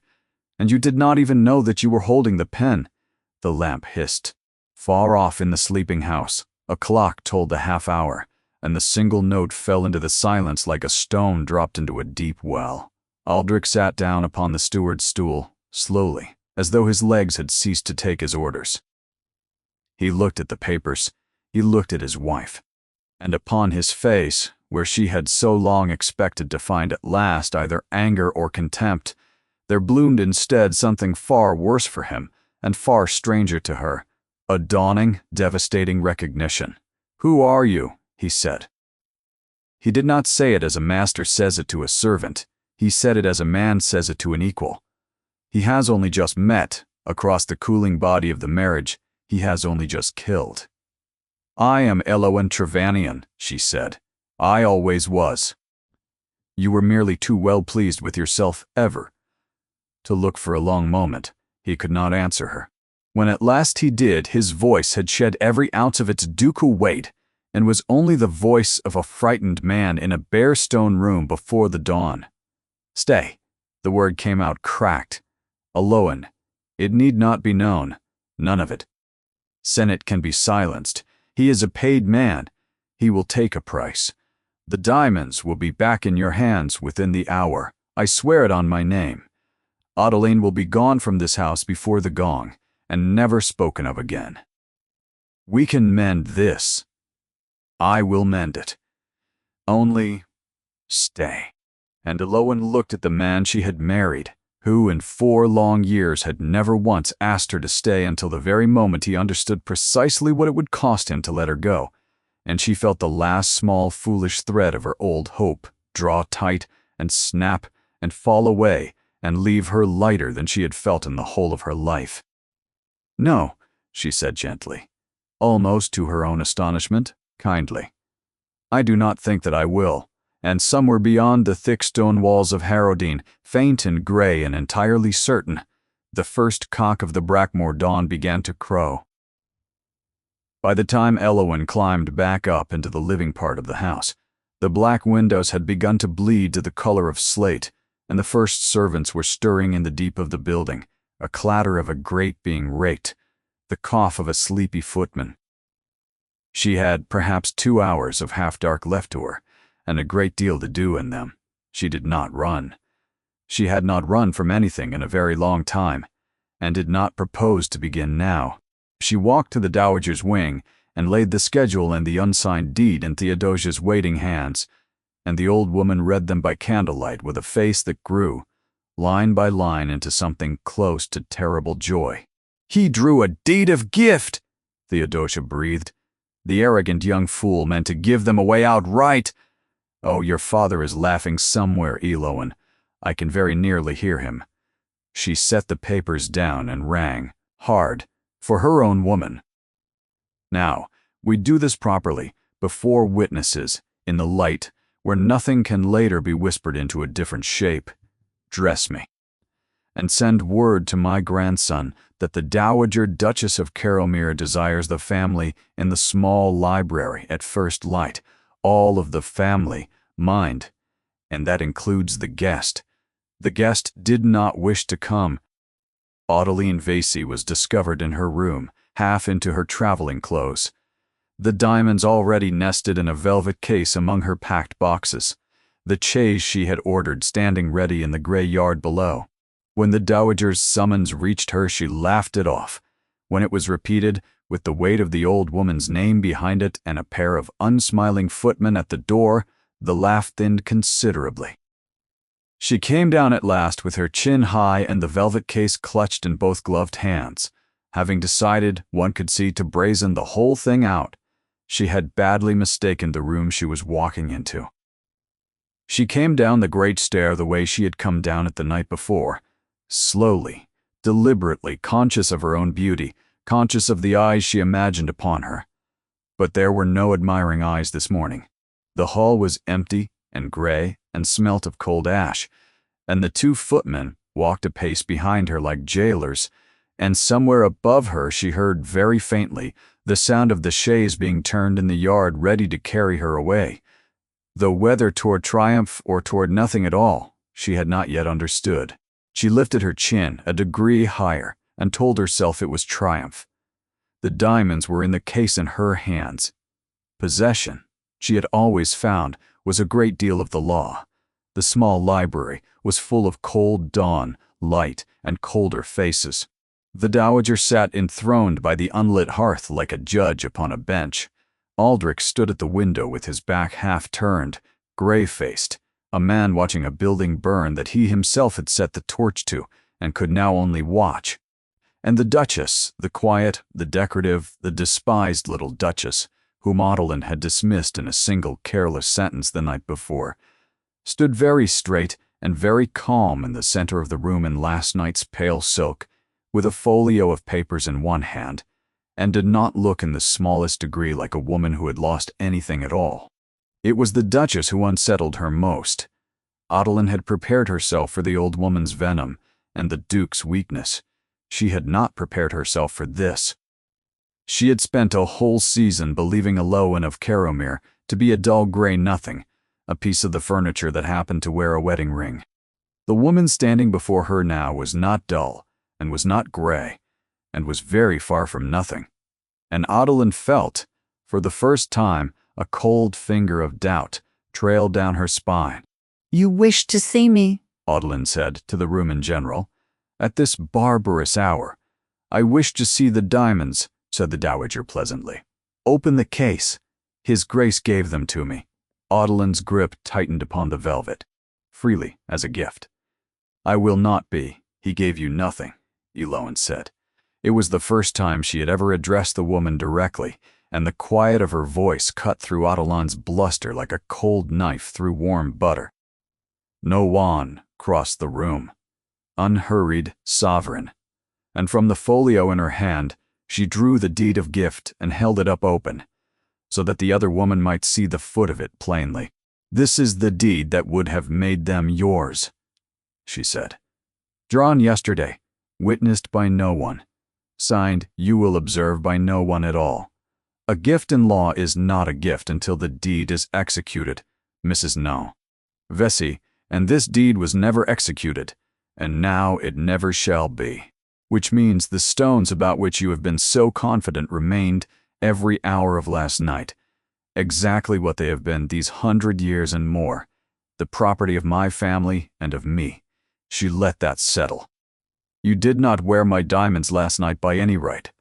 and you did not even know that you were holding the pen. The lamp hissed. Far off in the sleeping house, a clock told the half hour, and the single note fell into the silence like a stone dropped into a deep well. Aldrich sat down upon the steward's stool, slowly, as though his legs had ceased to take his orders. He looked at the papers, he looked at his wife, and upon his face, where she had so long expected to find at last either anger or contempt, there bloomed instead something far worse for him and far stranger to her, a dawning, devastating recognition. "Who are you?" he said. He did not say it as a master says it to a servant. He said it as a man says it to an equal. He has only just met, across the cooling body of the marriage, he has only just killed. "I am Elowen Trevanian," she said. "I always was." You were merely too well pleased with yourself ever to look for a long moment. He could not answer her. When at last he did, his voice had shed every ounce of its ducal weight, and was only the voice of a frightened man in a bare stone room before the dawn. "Stay." The word came out cracked. "Elowen. It need not be known. None of it. Senate can be silenced. He is a paid man. He will take a price. The diamonds will be back in your hands within the hour. I swear it on my name. Adeline will be gone from this house before the gong, and never spoken of again. We can mend this. I will mend it. Only stay." And Elowen looked at the man she had married, who in 4 long years had never once asked her to stay until the very moment he understood precisely what it would cost him to let her go, and she felt the last small foolish thread of her old hope draw tight and snap and fall away and leave her lighter than she had felt in the whole of her life. "No," she said gently, almost to her own astonishment, kindly. "I do not think that I will." And somewhere beyond the thick stone walls of Harrowdean, faint and gray and entirely certain, the first cock of the Brackmore dawn began to crow. By the time Elowen climbed back up into the living part of the house, the black windows had begun to bleed to the color of slate, and the first servants were stirring in the deep of the building, a clatter of a grate being raked, the cough of a sleepy footman. She had perhaps 2 hours of half-dark left to her, and a great deal to do in them. She did not run. She had not run from anything in a very long time, and did not propose to begin now. She walked to the dowager's wing and laid the schedule and the unsigned deed in Theodosia's waiting hands, and the old woman read them by candlelight with a face that grew, line by line, into something close to terrible joy. "He drew a deed of gift," Theodosia breathed. "The arrogant young fool meant to give them away outright. Oh, your father is laughing somewhere, Elowen. I can very nearly hear him." She set the papers down and rang, hard, for her own woman. "Now, we do this properly, before witnesses, in the light, where nothing can later be whispered into a different shape. Dress me. And send word to my grandson that the Dowager Duchess of Caromere desires the family in the small library at first light, all of the family, mind, and that includes the guest. The guest did not wish to come. Adeline Vasey was discovered in her room, half into her traveling clothes. The diamonds already nested in a velvet case among her packed boxes, the chaise she had ordered standing ready in the grey yard below. When the dowager's summons reached her, she laughed it off. When it was repeated, with the weight of the old woman's name behind it and a pair of unsmiling footmen at the door, the laugh thinned considerably. She came down at last with her chin high and the velvet case clutched in both gloved hands. Having decided, one could see, to brazen the whole thing out, she had badly mistaken the room she was walking into. She came down the great stair the way she had come down it the night before, slowly, deliberately, conscious of her own beauty, conscious of the eyes she imagined upon her. But there were no admiring eyes this morning. The hall was empty and grey and smelt of cold ash, and the two footmen walked a pace behind her like jailers, and somewhere above her she heard very faintly the sound of the chaise being turned in the yard ready to carry her away, though whether toward triumph or toward nothing at all, she had not yet understood. She lifted her chin a degree higher and told herself it was triumph. The diamonds were in the case in her hands. Possession, she had always found, was a great deal of the law. The small library was full of cold dawn, light, and colder faces. The dowager sat enthroned by the unlit hearth like a judge upon a bench. Aldrich stood at the window with his back half turned, grey-faced, a man watching a building burn that he himself had set the torch to and could now only watch. And the Duchess, the quiet, the decorative, the despised little Duchess, whom Adeline had dismissed in a single careless sentence the night before, stood very straight and very calm in the center of the room in last night's pale silk, with a folio of papers in one hand, and did not look in the smallest degree like a woman who had lost anything at all. It was the Duchess who unsettled her most. Adeline had prepared herself for the old woman's venom and the Duke's weakness. She had not prepared herself for this. She had spent a whole season believing Aloan of Caromere to be a dull grey nothing, a piece of the furniture that happened to wear a wedding ring. The woman standing before her now was not dull, and was not grey, and was very far from nothing. And Adeline felt, for the first time, a cold finger of doubt trail down her spine. "You wish to see me?" Adeline said to the room in general. "At this barbarous hour." "I wish to see the diamonds," said the dowager pleasantly. "Open the case. His Grace gave them to me." Adeline's grip tightened upon the velvet. "Freely, as a gift." "I will not be. He gave you nothing," Aloan said. It was the first time she had ever addressed the woman directly, and the quiet of her voice cut through Adeline's bluster like a cold knife through warm butter. No one crossed the room, unhurried, sovereign, and from the folio in her hand, she drew the deed of gift and held it up open, so that the other woman might see the foot of it plainly. "This is the deed that would have made them yours," she said. "Drawn yesterday, witnessed by no one, signed, you will observe, by no one at all. A gift in law is not a gift until the deed is executed, Mrs. No. Vesey, and this deed was never executed, and now it never shall be. Which means the stones about which you have been so confident remained every hour of last night, exactly what they have been these 100 years and more, the property of my family and of me. She let that settle. You did not wear my diamonds last night by any right.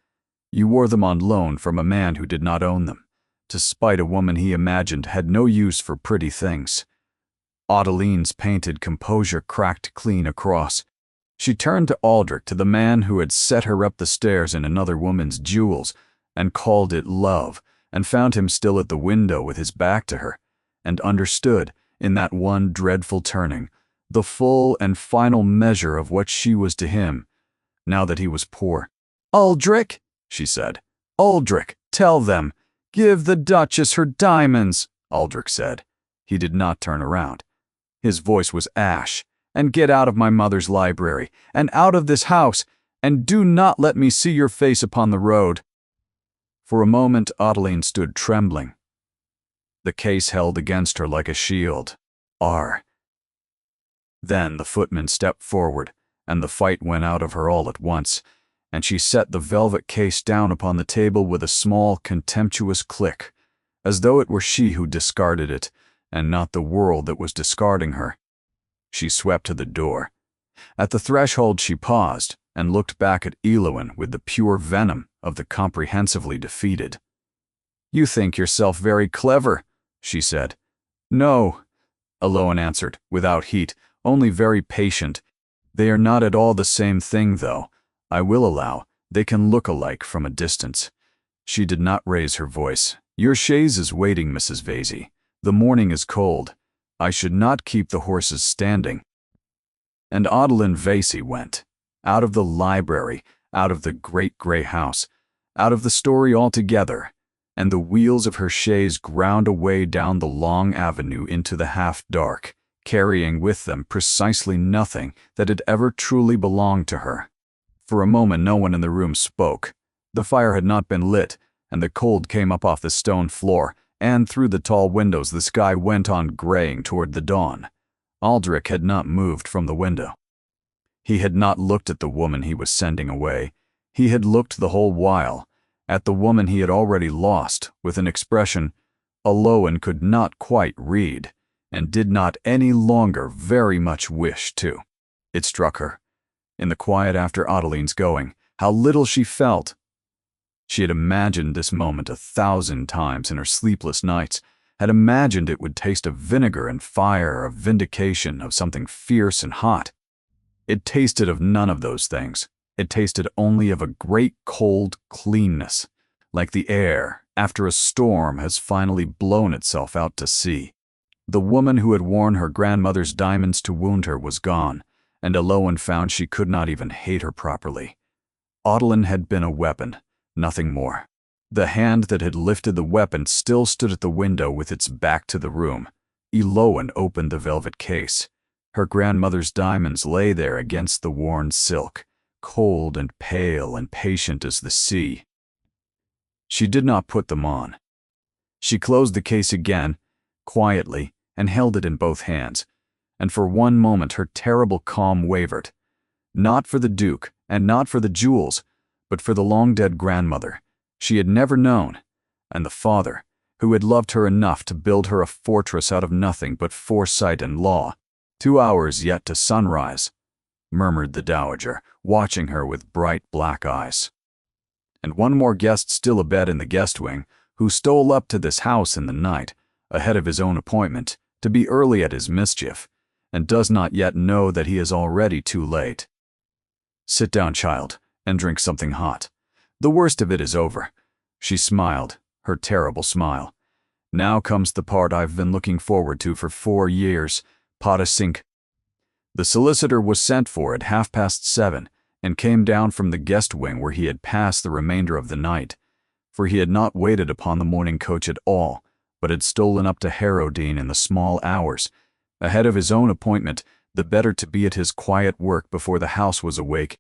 You wore them on loan from a man who did not own them, to spite a woman he imagined had no use for pretty things." Adeline's painted composure cracked clean across. She turned to Aldrich, to the man who had set her up the stairs in another woman's jewels, and called it love, and found him still at the window with his back to her, and understood, in that one dreadful turning, the full and final measure of what she was to him, now that he was poor. "Aldrich," she said, "Aldrich, tell them. Give the Duchess her diamonds," Aldrich said. He did not turn around. His voice was ash. "And get out of my mother's library, and out of this house, and do not let me see your face upon the road." For a moment Adeline stood trembling, the case held against her like a shield. Then the footman stepped forward, and the fight went out of her all at once, and she set the velvet case down upon the table with a small, contemptuous click, as though it were she who discarded it, and not the world that was discarding her. She swept to the door. At the threshold she paused, and looked back at Eloin with the pure venom of the comprehensively defeated. "You think yourself very clever," she said. "No," Eloin answered, without heat, only very patient. "They are not at all the same thing, though. I will allow, they can look alike from a distance." She did not raise her voice. "Your chaise is waiting, Mrs. Vasey. The morning is cold. I should not keep the horses standing." And Adeline Vasey went, out of the library, out of the great grey house, out of the story altogether, and the wheels of her chaise ground away down the long avenue into the half-dark, carrying with them precisely nothing that had ever truly belonged to her. For a moment no one in the room spoke. The fire had not been lit, and the cold came up off the stone floor, and through the tall windows the sky went on graying toward the dawn. Aldrich had not moved from the window. He had not looked at the woman he was sending away. He had looked the whole while at the woman he had already lost, with an expression Eloin could not quite read, and did not any longer very much wish to. It struck her, in the quiet after Adeline's going, how little she felt. She had imagined this moment 1,000 times in her sleepless nights, had imagined it would taste of vinegar and fire, of vindication, of something fierce and hot. It tasted of none of those things. It tasted only of a great cold cleanness, like the air after a storm has finally blown itself out to sea. The woman who had worn her grandmother's diamonds to wound her was gone, and Eloin found she could not even hate her properly. Adeline had been a weapon, nothing more. The hand that had lifted the weapon still stood at the window with its back to the room. Eloin opened the velvet case. Her grandmother's diamonds lay there against the worn silk, cold and pale and patient as the sea. She did not put them on. She closed the case again, quietly, and held it in both hands, and for one moment her terrible calm wavered. Not for the Duke, and not for the jewels, but for the long-dead grandmother she had never known, and the father, who had loved her enough to build her a fortress out of nothing but foresight and law. 2 hours yet to sunrise, murmured the dowager, watching her with bright black eyes. And one more guest still abed in the guest wing, who stole up to this house in the night, ahead of his own appointment, to be early at his mischief, and does not yet know that he is already too late. Sit down, child, and drink something hot. The worst of it is over. She smiled, her terrible smile. Now comes the part I've been looking forward to for 4 years, pot a sink. The solicitor was sent for at 7:30, and came down from the guest wing where he had passed the remainder of the night, for he had not waited upon the morning coach at all, but had stolen up to Harrowdean in the small hours, ahead of his own appointment, the better to be at his quiet work before the house was awake.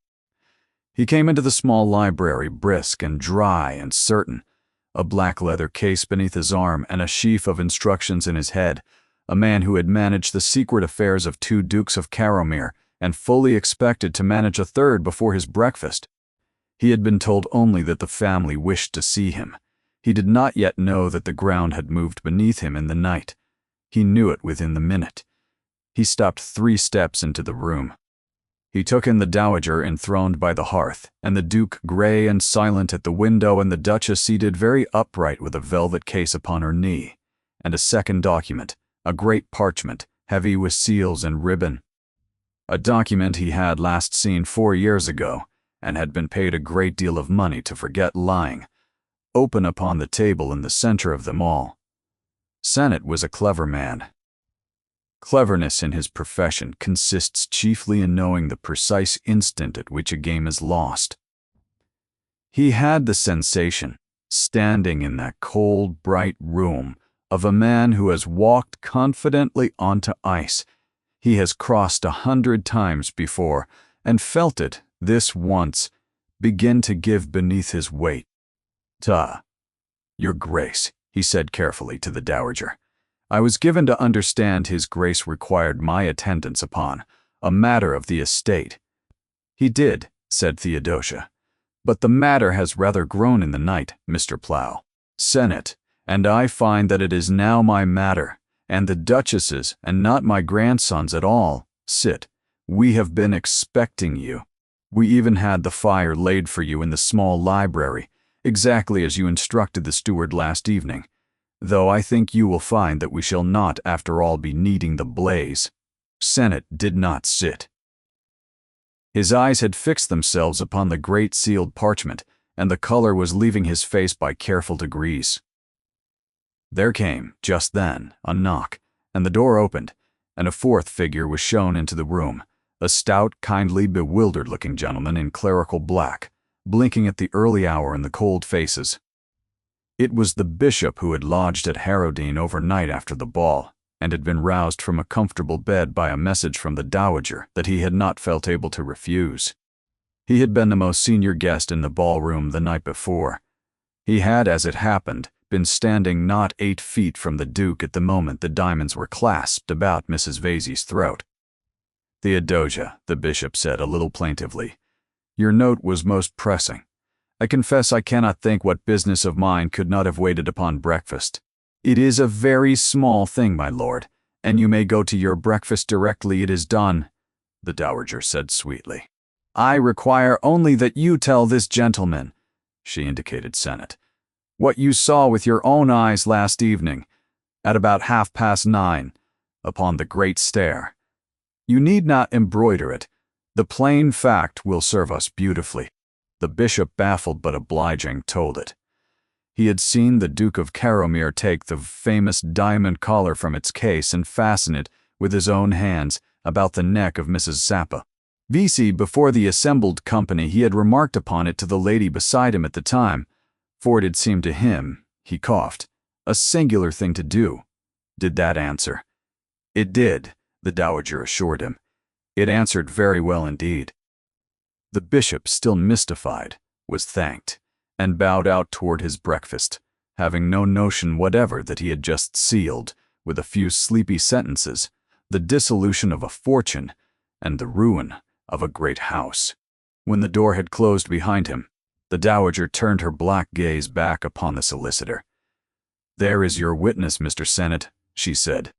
He came into the small library brisk and dry and certain, a black leather case beneath his arm and a sheaf of instructions in his head, a man who had managed the secret affairs of 2 Dukes of Caromere and fully expected to manage a third before his breakfast. He had been told only that the family wished to see him. He did not yet know that the ground had moved beneath him in the night. He knew it within the minute. He stopped 3 steps into the room. He took in the dowager enthroned by the hearth, and the Duke grey and silent at the window, and the Duchess seated very upright with a velvet case upon her knee, and a second document, a great parchment, heavy with seals and ribbon. A document he had last seen 4 years ago, and had been paid a great deal of money to forget lying, open upon the table in the center of them all. Sennett was a clever man. Cleverness in his profession consists chiefly in knowing the precise instant at which a game is lost. He had the sensation, standing in that cold, bright room, of a man who has walked confidently onto ice. He has crossed 100 times before, and felt it, this once, begin to give beneath his weight. "Ta, Your Grace," he said carefully to the dowager, I was given to understand His Grace required my attendance upon a matter of the estate." "He did," said Theodosia. "But the matter has rather grown in the night, Mr. Plow. Senate, and I find that it is now my matter, and the Duchess's, and not my grandson's at all. Sit. We have been expecting you. We even had the fire laid for you in the small library, exactly as you instructed the steward last evening, though I think you will find that we shall not, after all, be needing the blaze." Senate did not sit. His eyes had fixed themselves upon the great sealed parchment, and the color was leaving his face by careful degrees. There came, just then, a knock, and the door opened, and a fourth figure was shown into the room, a stout, kindly, bewildered-looking gentleman in clerical black, blinking at the early hour in the cold faces. It was the bishop who had lodged at Harrowdean overnight after the ball, and had been roused from a comfortable bed by a message from the dowager that he had not felt able to refuse. He had been the most senior guest in the ballroom the night before. He had, as it happened, been standing not 8 feet from the Duke at the moment the diamonds were clasped about Mrs. Vesey's throat. "Theodosia," the bishop said a little plaintively, "your note was most pressing. I confess I cannot think what business of mine could not have waited upon breakfast. It is a very small thing, my lord, and you may go to your breakfast directly it is done," the dowager said sweetly. "I require only that you tell this gentleman," she indicated Senate, "what you saw with your own eyes last evening, at about 9:30, upon the great stair. You need not embroider it. The plain fact will serve us beautifully." The bishop, baffled but obliging, told it. He had seen the Duke of Caromere take the famous diamond collar from its case and fasten it, with his own hands, about the neck of Mrs. Zappa. Vesey, before the assembled company, he had remarked upon it to the lady beside him at the time, for it had seemed to him, he coughed, a singular thing to do. Did that answer? It did, the dowager assured him. It answered very well indeed. The bishop, still mystified, was thanked, and bowed out toward his breakfast, having no notion whatever that he had just sealed, with a few sleepy sentences, the dissolution of a fortune and the ruin of a great house. When the door had closed behind him, the dowager turned her black gaze back upon the solicitor. "There is your witness, Mr. Senate," she said.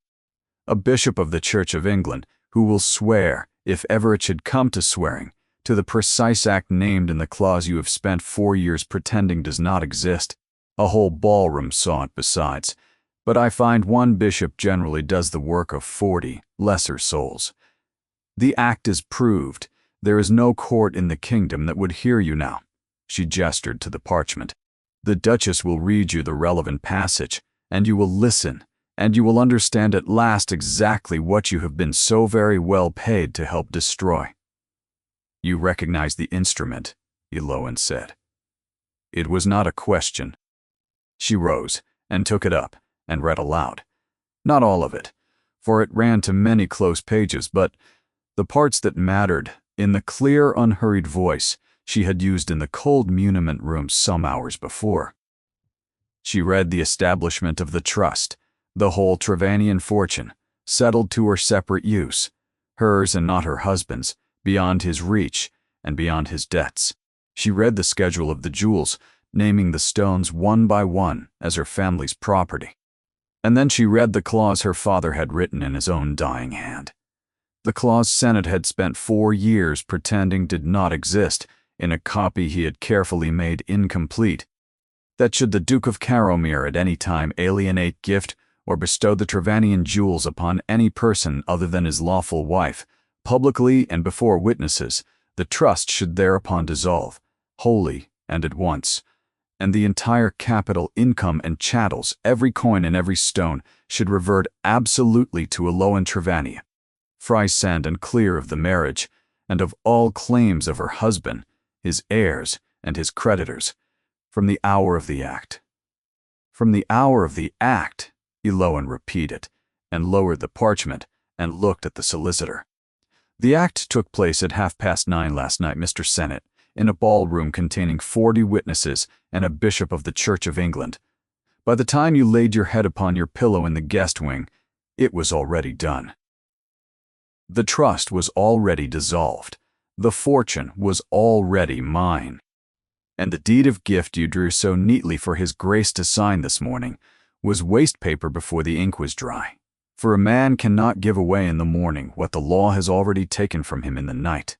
"A bishop of the Church of England, who will swear, if ever it should come to swearing, to the precise act named in the clause you have spent 4 years pretending does not exist. A whole ballroom saw it besides, but I find one bishop generally does the work of 40 lesser souls. The act is proved. There is no court in the kingdom that would hear you now." She gestured to the parchment. "The Duchess will read you the relevant passage, and you will listen, and you will understand at last exactly what you have been so very well paid to help destroy." "You recognize the instrument," Eloan said. It was not a question. She rose and took it up and read aloud. Not all of it, for it ran to many close pages, but the parts that mattered, in the clear, unhurried voice she had used in the cold muniment room some hours before. She read the establishment of the trust, the whole Trevanian fortune, settled to her separate use, hers and not her husband's, beyond his reach and beyond his debts. She read the schedule of the jewels, naming the stones one by one as her family's property. And then she read the clause her father had written in his own dying hand. The clause Senate had spent 4 years pretending did not exist, in a copy he had carefully made incomplete. That should the Duke of Caromere at any time alienate, gift, or bestow the Trevanian jewels upon any person other than his lawful wife, publicly and before witnesses, the trust should thereupon dissolve, wholly and at once, and the entire capital, income, and chattels, every coin and every stone, should revert absolutely to Eloan Trevania, free and clear of the marriage, and of all claims of her husband, his heirs, and his creditors, from the hour of the act. From the hour of the act, Eloan repeated, and lowered the parchment, and looked at the solicitor. "The act took place at 9:30 last night, Mr. Senate, in a ballroom containing 40 witnesses and a bishop of the Church of England. By the time you laid your head upon your pillow in the guest wing, it was already done. The trust was already dissolved. The fortune was already mine. And the deed of gift you drew so neatly for His Grace to sign this morning was waste paper before the ink was dry. For a man cannot give away in the morning what the law has already taken from him in the night.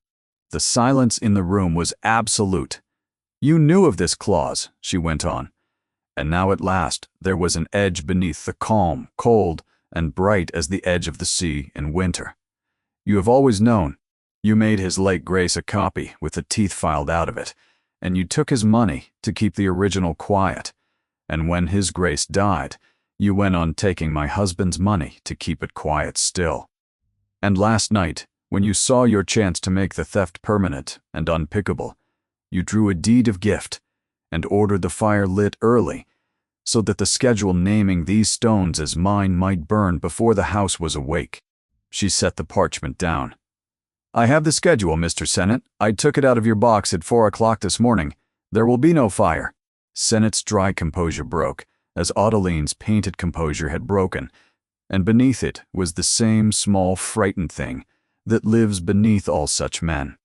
The silence in the room was absolute. You knew of this clause, she went on, and now at last there was an edge beneath the calm, cold, and bright as the edge of the sea in winter. You have always known. You made His late Grace a copy with the teeth filed out of it, and you took his money to keep the original quiet. And when His Grace died, you went on taking my husband's money to keep it quiet still. And last night, when you saw your chance to make the theft permanent and unpickable, you drew a deed of gift and ordered the fire lit early so that the schedule naming these stones as mine might burn before the house was awake. She set the parchment down. I have the schedule, Mr. Sennett. I took it out of your box at 4 o'clock this morning. There will be no fire. Sennett's dry composure broke, as Adeline's painted composure had broken, and beneath it was the same small frightened thing that lives beneath all such men.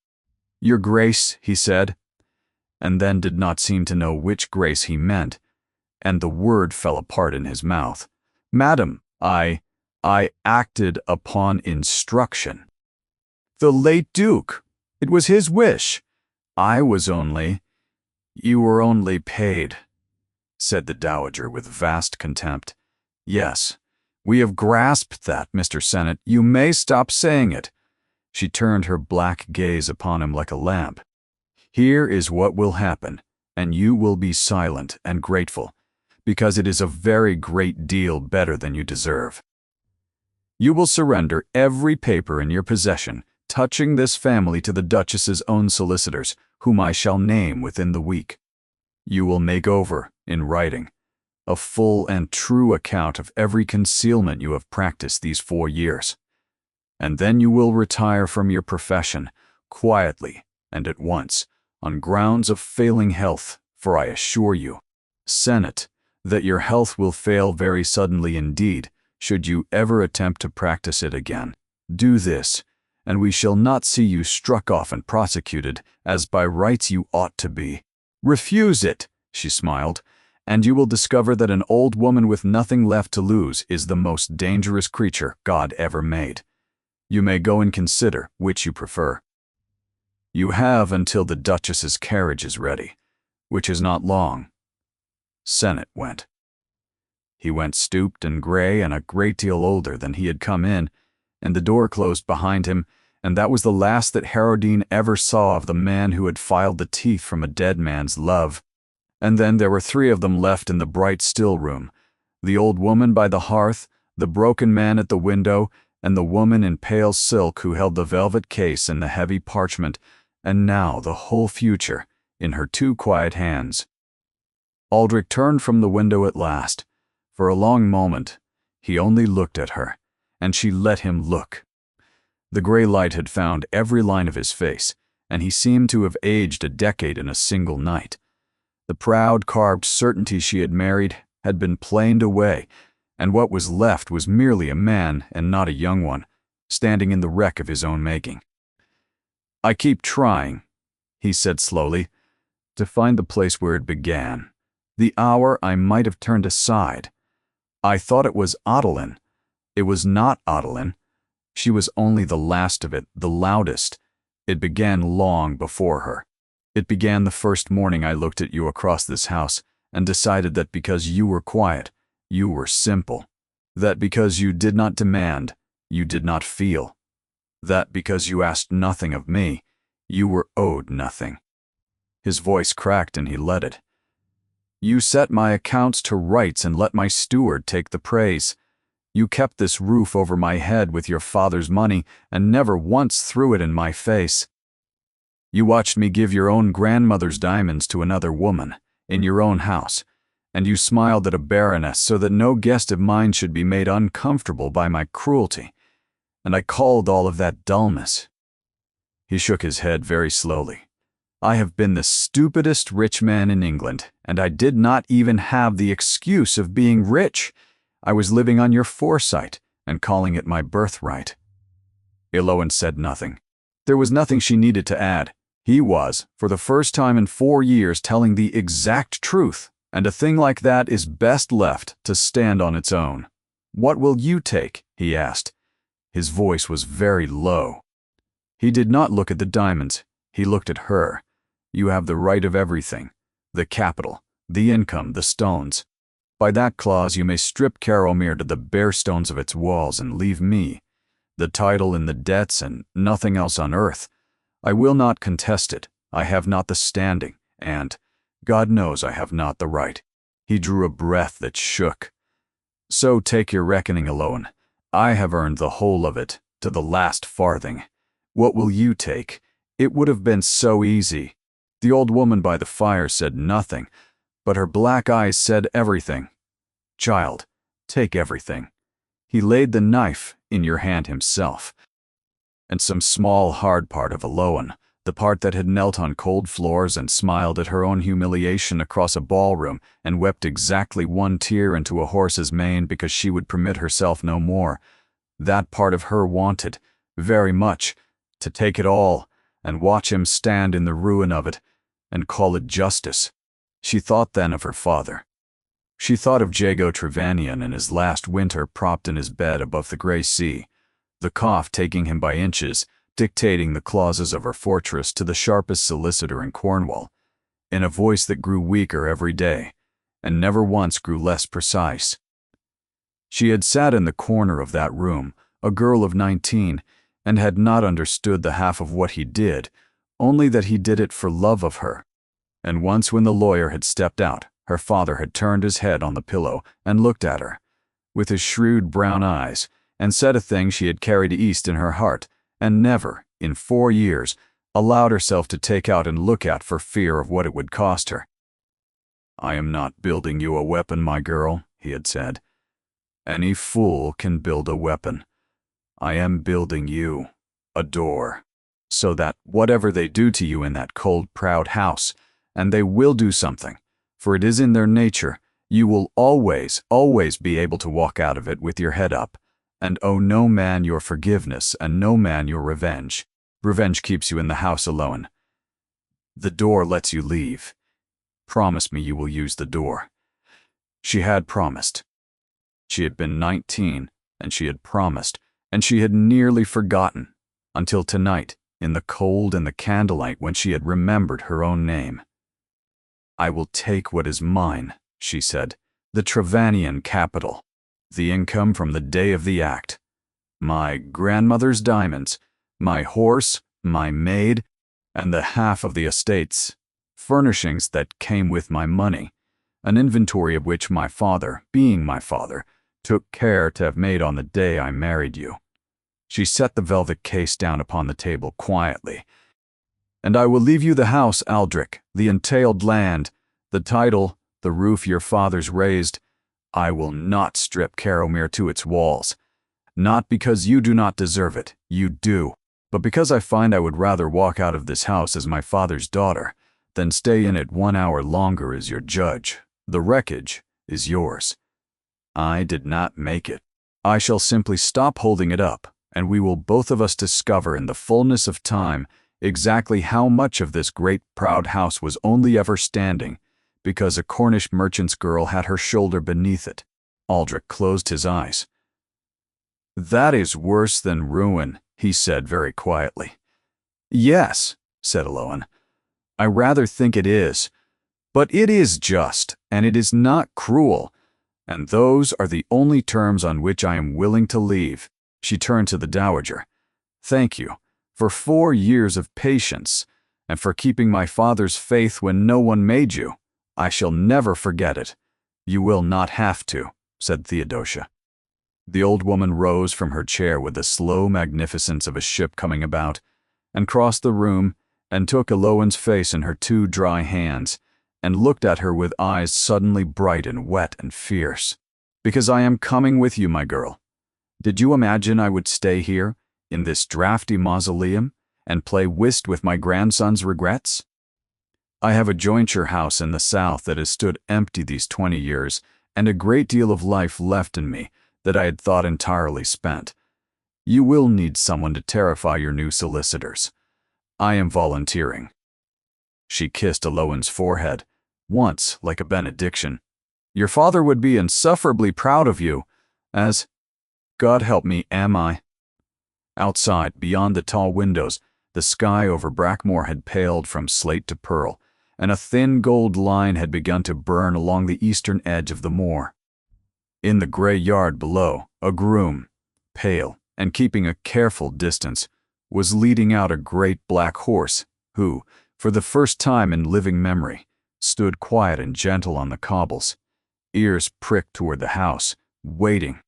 Your Grace, he said, and then did not seem to know which Grace he meant, and the word fell apart in his mouth. Madam, I acted upon instruction. The late Duke. It was his wish. You were only paid, said the Dowager with vast contempt. Yes, we have grasped that, Mr. Sennett. You may stop saying it. She turned her black gaze upon him like a lamp. Here is what will happen, and you will be silent and grateful, because it is a very great deal better than you deserve. You will surrender every paper in your possession touching this family to the Duchess's own solicitors, whom I shall name within the week. You will make over, in writing, a full and true account of every concealment you have practiced these 4 years. And then you will retire from your profession, quietly and at once, on grounds of failing health, for I assure you, Sennett, that your health will fail very suddenly indeed, should you ever attempt to practice it again. Do this, and we shall not see you struck off and prosecuted, as by rights you ought to be. Refuse it, she smiled, and you will discover that an old woman with nothing left to lose is the most dangerous creature God ever made. You may go and consider which you prefer. You have until the Duchess's carriage is ready, which is not long. Sennett went. He went stooped and gray and a great deal older than he had come in, and the door closed behind him, and that was the last that Haroldine ever saw of the man who had filed the teeth from a dead man's love. And then there were 3 of them left in the bright still room, the old woman by the hearth, the broken man at the window, and the woman in pale silk who held the velvet case and the heavy parchment, and now the whole future in her 2 quiet hands. Aldrich turned from the window at last. For a long moment, he only looked at her, and she let him look. The gray light had found every line of his face, and he seemed to have aged a decade in a single night. The proud, carved certainty she had married had been planed away, and what was left was merely a man and not a young one, standing in the wreck of his own making. I keep trying, he said slowly, to find the place where it began, the hour I might have turned aside. I thought it was Adeline. It was not Adeline. She was only the last of it, the loudest. It began long before her. It began the first morning I looked at you across this house and decided that because you were quiet, you were simple. That because you did not demand, you did not feel. That because you asked nothing of me, you were owed nothing. His voice cracked and he let it. You set my accounts to rights and let my steward take the praise. You kept this roof over my head with your father's money and never once threw it in my face. You watched me give your own grandmother's diamonds to another woman, in your own house, and you smiled at a baroness so that no guest of mine should be made uncomfortable by my cruelty, and I called all of that dullness. He shook his head very slowly. I have been the stupidest rich man in England, and I did not even have the excuse of being rich. I was living on your foresight and calling it my birthright." Eloin said nothing. There was nothing she needed to add. He was, for the first time in 4 years, telling the exact truth, and a thing like that is best left to stand on its own. "What will you take?" he asked. His voice was very low. He did not look at the diamonds. He looked at her. "You have the right of everything. The capital, the income, the stones. By that clause you may strip Caromere to the bare stones of its walls and leave me. The title and the debts and nothing else on earth. I will not contest it. I have not the standing, and God knows I have not the right." He drew a breath that shook. "So take your reckoning, Eloin. I have earned the whole of it, to the last farthing. What will you take? It would have been so easy." The old woman by the fire said nothing, but her black eyes said everything. "Child, take everything." He laid the knife in your hand himself, and some small hard part of Eloin, the part that had knelt on cold floors and smiled at her own humiliation across a ballroom and wept exactly 1 tear into a horse's mane because she would permit herself no more. That part of her wanted, very much, to take it all and watch him stand in the ruin of it and call it justice. She thought then of her father. She thought of Jago Trevanion in his last winter propped in his bed above the grey sea, the cough taking him by inches, dictating the clauses of her fortress to the sharpest solicitor in Cornwall, in a voice that grew weaker every day, and never once grew less precise. She had sat in the corner of that room, a girl of 19, and had not understood the half of what he did, only that he did it for love of her. And once when the lawyer had stepped out, her father had turned his head on the pillow and looked at her, with his shrewd brown eyes, and said a thing she had carried east in her heart, and never, in 4 years, allowed herself to take out and look at for fear of what it would cost her. "I am not building you a weapon, my girl," he had said. "Any fool can build a weapon. I am building you a door, so that whatever they do to you in that cold, proud house, and they will do something, for it is in their nature, you will always, always be able to walk out of it with your head up, and owe no man your forgiveness and no man your revenge. Revenge keeps you in the house alone. The door lets you leave. Promise me you will use the door." She had promised. She had been 19, and she had promised, and she had nearly forgotten, until tonight, in the cold and the candlelight, when she had remembered her own name. "I will take what is mine," she said, "the Trevanion capital, the income from the day of the act, my grandmother's diamonds, my horse, my maid, and the half of the estates, furnishings that came with my money, an inventory of which my father, being my father, took care to have made on the day I married you." She set the velvet case down upon the table quietly. "And I will leave you the house, Aldrich, the entailed land, the title, the roof your fathers raised. I will not strip Caromere to its walls. Not because you do not deserve it, you do, but because I find I would rather walk out of this house as my father's daughter than stay in it 1 hour longer as your judge. The wreckage is yours. I did not make it. I shall simply stop holding it up, and we will both of us discover in the fullness of time exactly how much of this great proud house was only ever standing because a Cornish merchant's girl had her shoulder beneath it." Aldrich closed his eyes. "That is worse than ruin," he said very quietly. "Yes," said Eloin. "I rather think it is. But it is just, and it is not cruel, and those are the only terms on which I am willing to leave." She turned to the dowager. "Thank you for 4 years of patience, and for keeping my father's faith when no one made you. I shall never forget it." "You will not have to," said Theodosia. The old woman rose from her chair with the slow magnificence of a ship coming about, and crossed the room, and took Eloin's face in her 2 dry hands, and looked at her with eyes suddenly bright and wet and fierce. "Because I am coming with you, my girl. Did you imagine I would stay here, in this draughty mausoleum, and play whist with my grandson's regrets? I have a jointure house in the south that has stood empty these 20 years, and a great deal of life left in me that I had thought entirely spent. You will need someone to terrify your new solicitors. I am volunteering." She kissed Eloan's forehead, once like a benediction. "Your father would be insufferably proud of you, as, God help me, am I." Outside, beyond the tall windows, the sky over Brackmore had paled from slate to pearl, and a thin gold line had begun to burn along the eastern edge of the moor. In the grey yard below, a groom, pale and keeping a careful distance, was leading out a great black horse who, for the first time in living memory, stood quiet and gentle on the cobbles, ears pricked toward the house, waiting.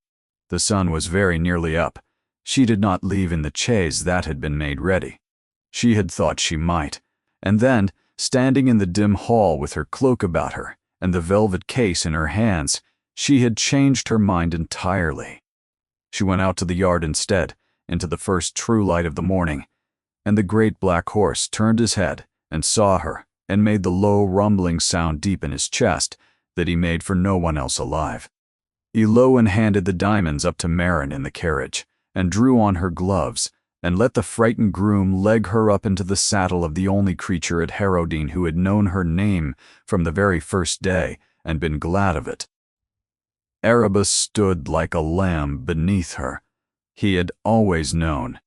The sun was very nearly up. She did not leave in the chaise that had been made ready. She had thought she might, and then, standing in the dim hall with her cloak about her and the velvet case in her hands, she had changed her mind entirely. She went out to the yard instead, into the first true light of the morning, and the great black horse turned his head and saw her and made the low rumbling sound deep in his chest that he made for no one else alive. Eloan handed the diamonds up to Marin in the carriage and drew on her gloves and let the frightened groom leg her up into the saddle of the only creature at Harrowdean who had known her name from the very first day and been glad of it. Erebus stood like a lamb beneath her. He had always known.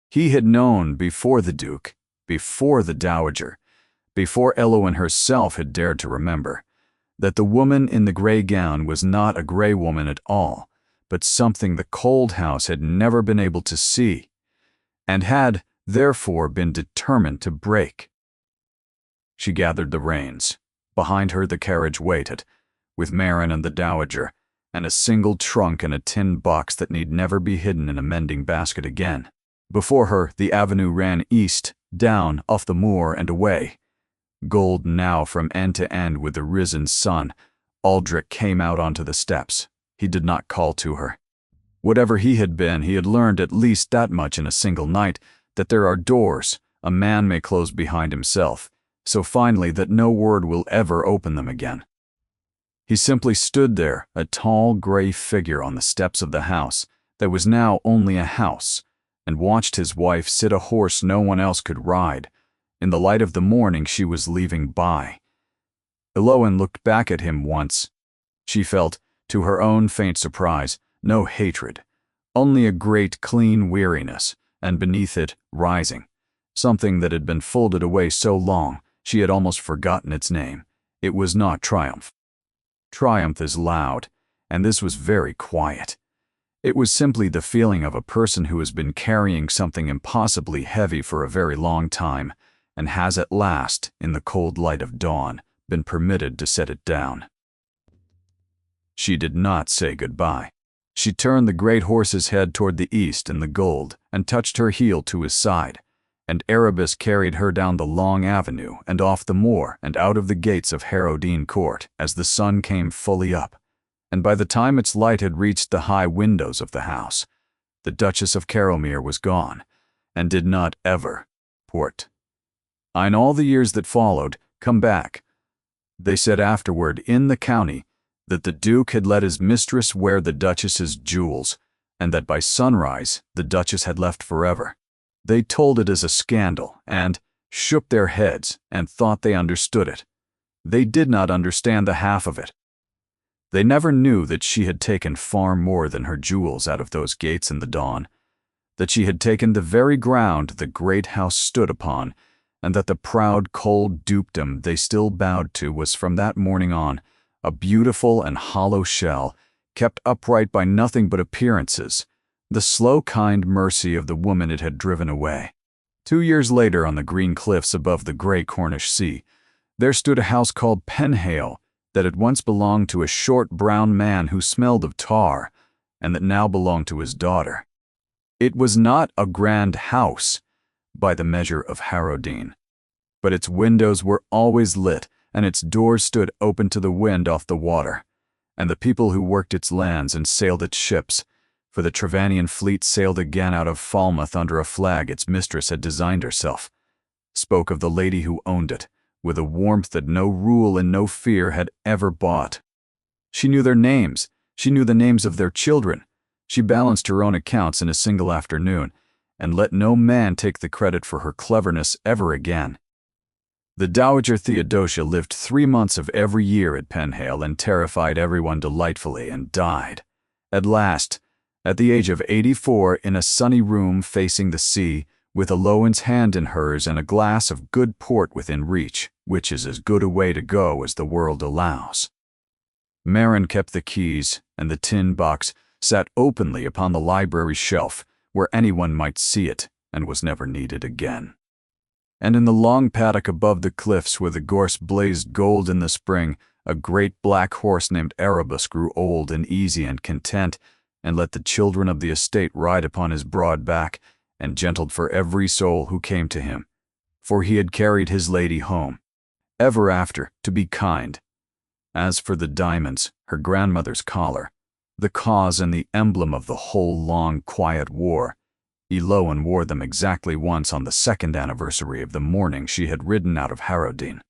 He had known before the Duke, before the Dowager, before Eloan herself had dared to remember, that the woman in the grey gown was not a grey woman at all, but something the cold house had never been able to see, and had, therefore, been determined to break. She gathered the reins. Behind her the carriage waited, with Marin and the Dowager, and a single trunk and a tin box that need never be hidden in a mending basket again. Before her the avenue ran east, down, off the moor and away. Gold now from end to end with the risen sun. Aldrich came out onto the steps. He did not call to her. Whatever he had been, he had learned at least that much in a single night, that there are doors a man may close behind himself, so finally that no word will ever open them again. He simply stood there, a tall gray figure on the steps of the house that was now only a house, and watched his wife sit a horse no one else could ride. In the light of the morning she was leaving by. Eloan looked back at him once. She felt, to her own faint surprise, no hatred, only a great clean weariness, and beneath it, rising, something that had been folded away so long she had almost forgotten its name. It was not triumph. Triumph is loud, and this was very quiet. It was simply the feeling of a person who has been carrying something impossibly heavy for a very long time, and has at last, in the cold light of dawn, been permitted to set it down. She did not say goodbye. She turned the great horse's head toward the east and the gold, and touched her heel to his side, and Erebus carried her down the long avenue and off the moor and out of the gates of Harrowdean Court as the sun came fully up, and by the time its light had reached the high windows of the house, the Duchess of Carrowmere was gone, and did not ever port. In all the years that followed, come back. They said afterward in the county that the Duke had let his mistress wear the Duchess's jewels, and that by sunrise the Duchess had left forever. They told it as a scandal, and shook their heads and thought they understood it. They did not understand the half of it. They never knew that she had taken far more than her jewels out of those gates in the dawn, that she had taken the very ground the great house stood upon, and that the proud, cold dukedom they still bowed to was from that morning on a beautiful and hollow shell, kept upright by nothing but appearances, the slow, kind mercy of the woman it had driven away. 2 years later, on the green cliffs above the grey Cornish sea, there stood a house called Penhale that had once belonged to a short brown man who smelled of tar, and that now belonged to his daughter. It was not a grand house by the measure of Harrowdean, but its windows were always lit, and its doors stood open to the wind off the water, and the people who worked its lands and sailed its ships, for the Trevanian fleet sailed again out of Falmouth under a flag its mistress had designed herself, spoke of the lady who owned it, with a warmth that no rule and no fear had ever bought. She knew their names. She knew the names of their children. She balanced her own accounts in a single afternoon, and let no man take the credit for her cleverness ever again. The Dowager Theodosia lived 3 months of every year at Penhale and terrified everyone delightfully and died. At last, at the age of 84, in a sunny room facing the sea, with Aloin's hand in hers and a glass of good port within reach, which is as good a way to go as the world allows. Marin kept the keys, and the tin box sat openly upon the library shelf, where anyone might see it, and was never needed again. And in the long paddock above the cliffs where the gorse blazed gold in the spring, a great black horse named Erebus grew old and easy and content, and let the children of the estate ride upon his broad back, and gentled for every soul who came to him, for he had carried his lady home, ever after, to be kind. As for the diamonds, her grandmother's collar, the cause and the emblem of the whole long, quiet war, Eloin wore them exactly once on the 2nd anniversary of the morning she had ridden out of Harrowdene.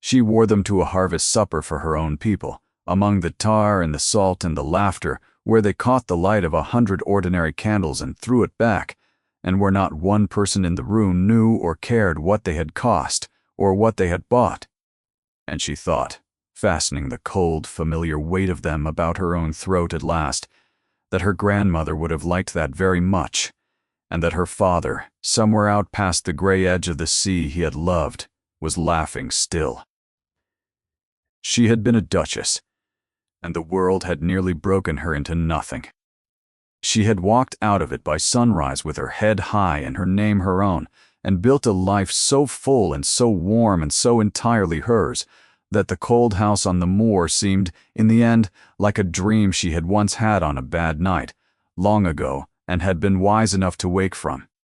She wore them to a harvest supper for her own people, among the tar and the salt and the laughter, where they caught the light of 100 ordinary candles and threw it back, and where not one person in the room knew or cared what they had cost or what they had bought. And she thought, fastening the cold, familiar weight of them about her own throat at last, that her grandmother would have liked that very much, and that her father, somewhere out past the gray edge of the sea he had loved, was laughing still. She had been a duchess, and the world had nearly broken her into nothing. She had walked out of it by sunrise with her head high and her name her own, and built a life so full and so warm and so entirely hers, that the cold house on the moor seemed, in the end, like a dream she had once had on a bad night, long ago, and had been wise enough to wake from.